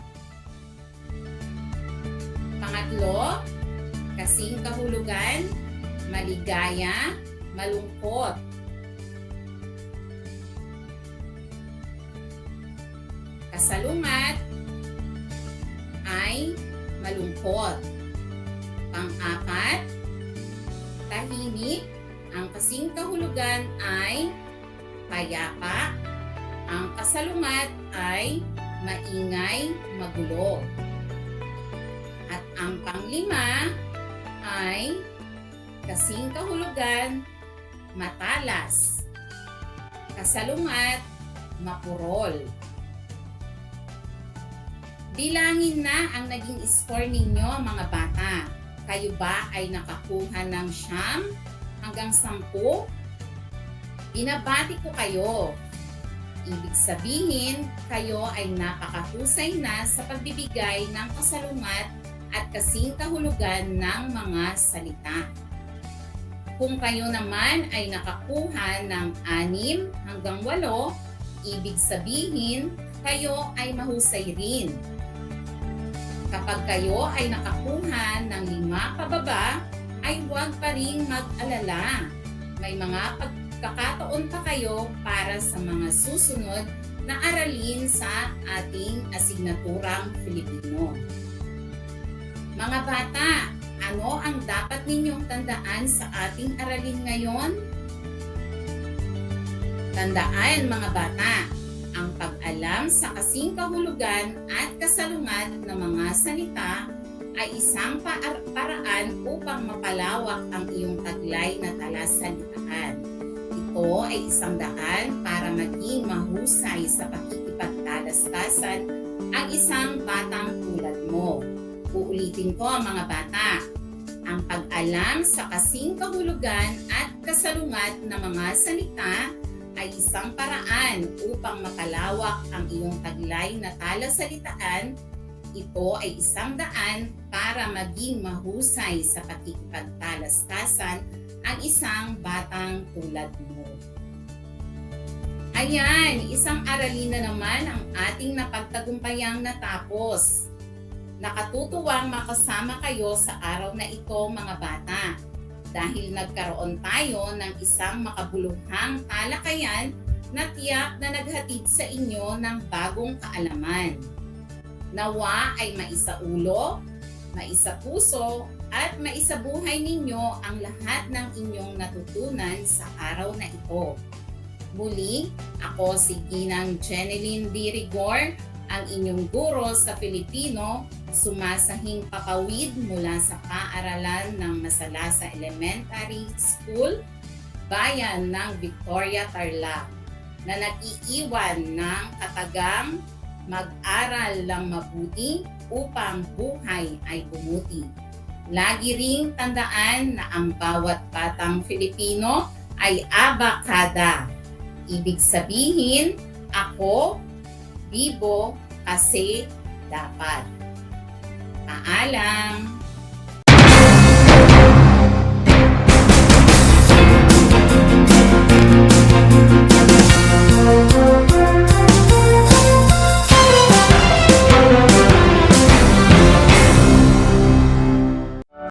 Pangatlo, kasing kahulugan, maligaya, malungkot. Kasalungat ay malungkot. Pang-apat, tahimik. Ang kasing kahulugan ay payapa. Ang kasalungat ay maingay, magulo. At ang panglima ay kasing kahulugan, matalas. Kasalungat, mapurol. Bilangin na ang naging score ninyo mga bata. Kayo ba ay nakakuha ng 9 hanggang 10? Binabati ko kayo. Ibig sabihin, kayo ay napakahusay na sa pagbibigay ng kasalungat at kasing kahulugan ng mga salita. Kung kayo naman ay nakakuha ng 6 hanggang 8, ibig sabihin, kayo ay mahusay rin. Kapag kayo ay nakakuha ng 5 pababa, ay huwag pa ring mag-alala. May mga pagkakataon pa kayo para sa mga susunod na aralin sa ating asignaturang Filipino. Mga bata, ano ang dapat ninyong tandaan sa ating aralin ngayon? Tandaan mga bata, ang pag-alam sa kasing kahulugan at kasalungat ng mga salita ay isang paraan upang mapalawak ang iyong taglay na talasalitaan. Ito ay isang daan para maging mahusay sa pakikipagtalastasan ang isang batang tulad mo. Uulitin ko mga bata, ang pag-alam sa kasing kahulugan at kasalungat ng mga salita ay isang paraan upang mapalawak ang iyong taglay na talasalitaan. Ito ay isang daan para maging mahusay sa pakikipagtalastasan ang isang batang tulad mo. Ayan, isang aralin na naman ang ating napagtagumpayang natapos. Nakatutuwang makasama kayo sa araw na ito mga bata dahil nagkaroon tayo ng isang makabuluhang talakayan na tiyak na naghatid sa inyo ng bagong kaalaman. Nawa ay maisaulo, maisapuso, at maisabuhay ninyo ang lahat ng inyong natutunan sa araw na ito. Muli, ako si Ginang Jeneline D. Rigor, ang inyong guro sa Filipino, sumasahing papawid mula sa paaralan ng Masalasa Elementary School, bayan ng Victoria, Tarlac, na nag-iiwan ng katagang mag-aral lang mabuti upang buhay ay bumuti. Lagi ring tandaan na ang bawat batang Filipino ay abakada. Ibig sabihin, ako, bibo, kasi dapat. Paalam!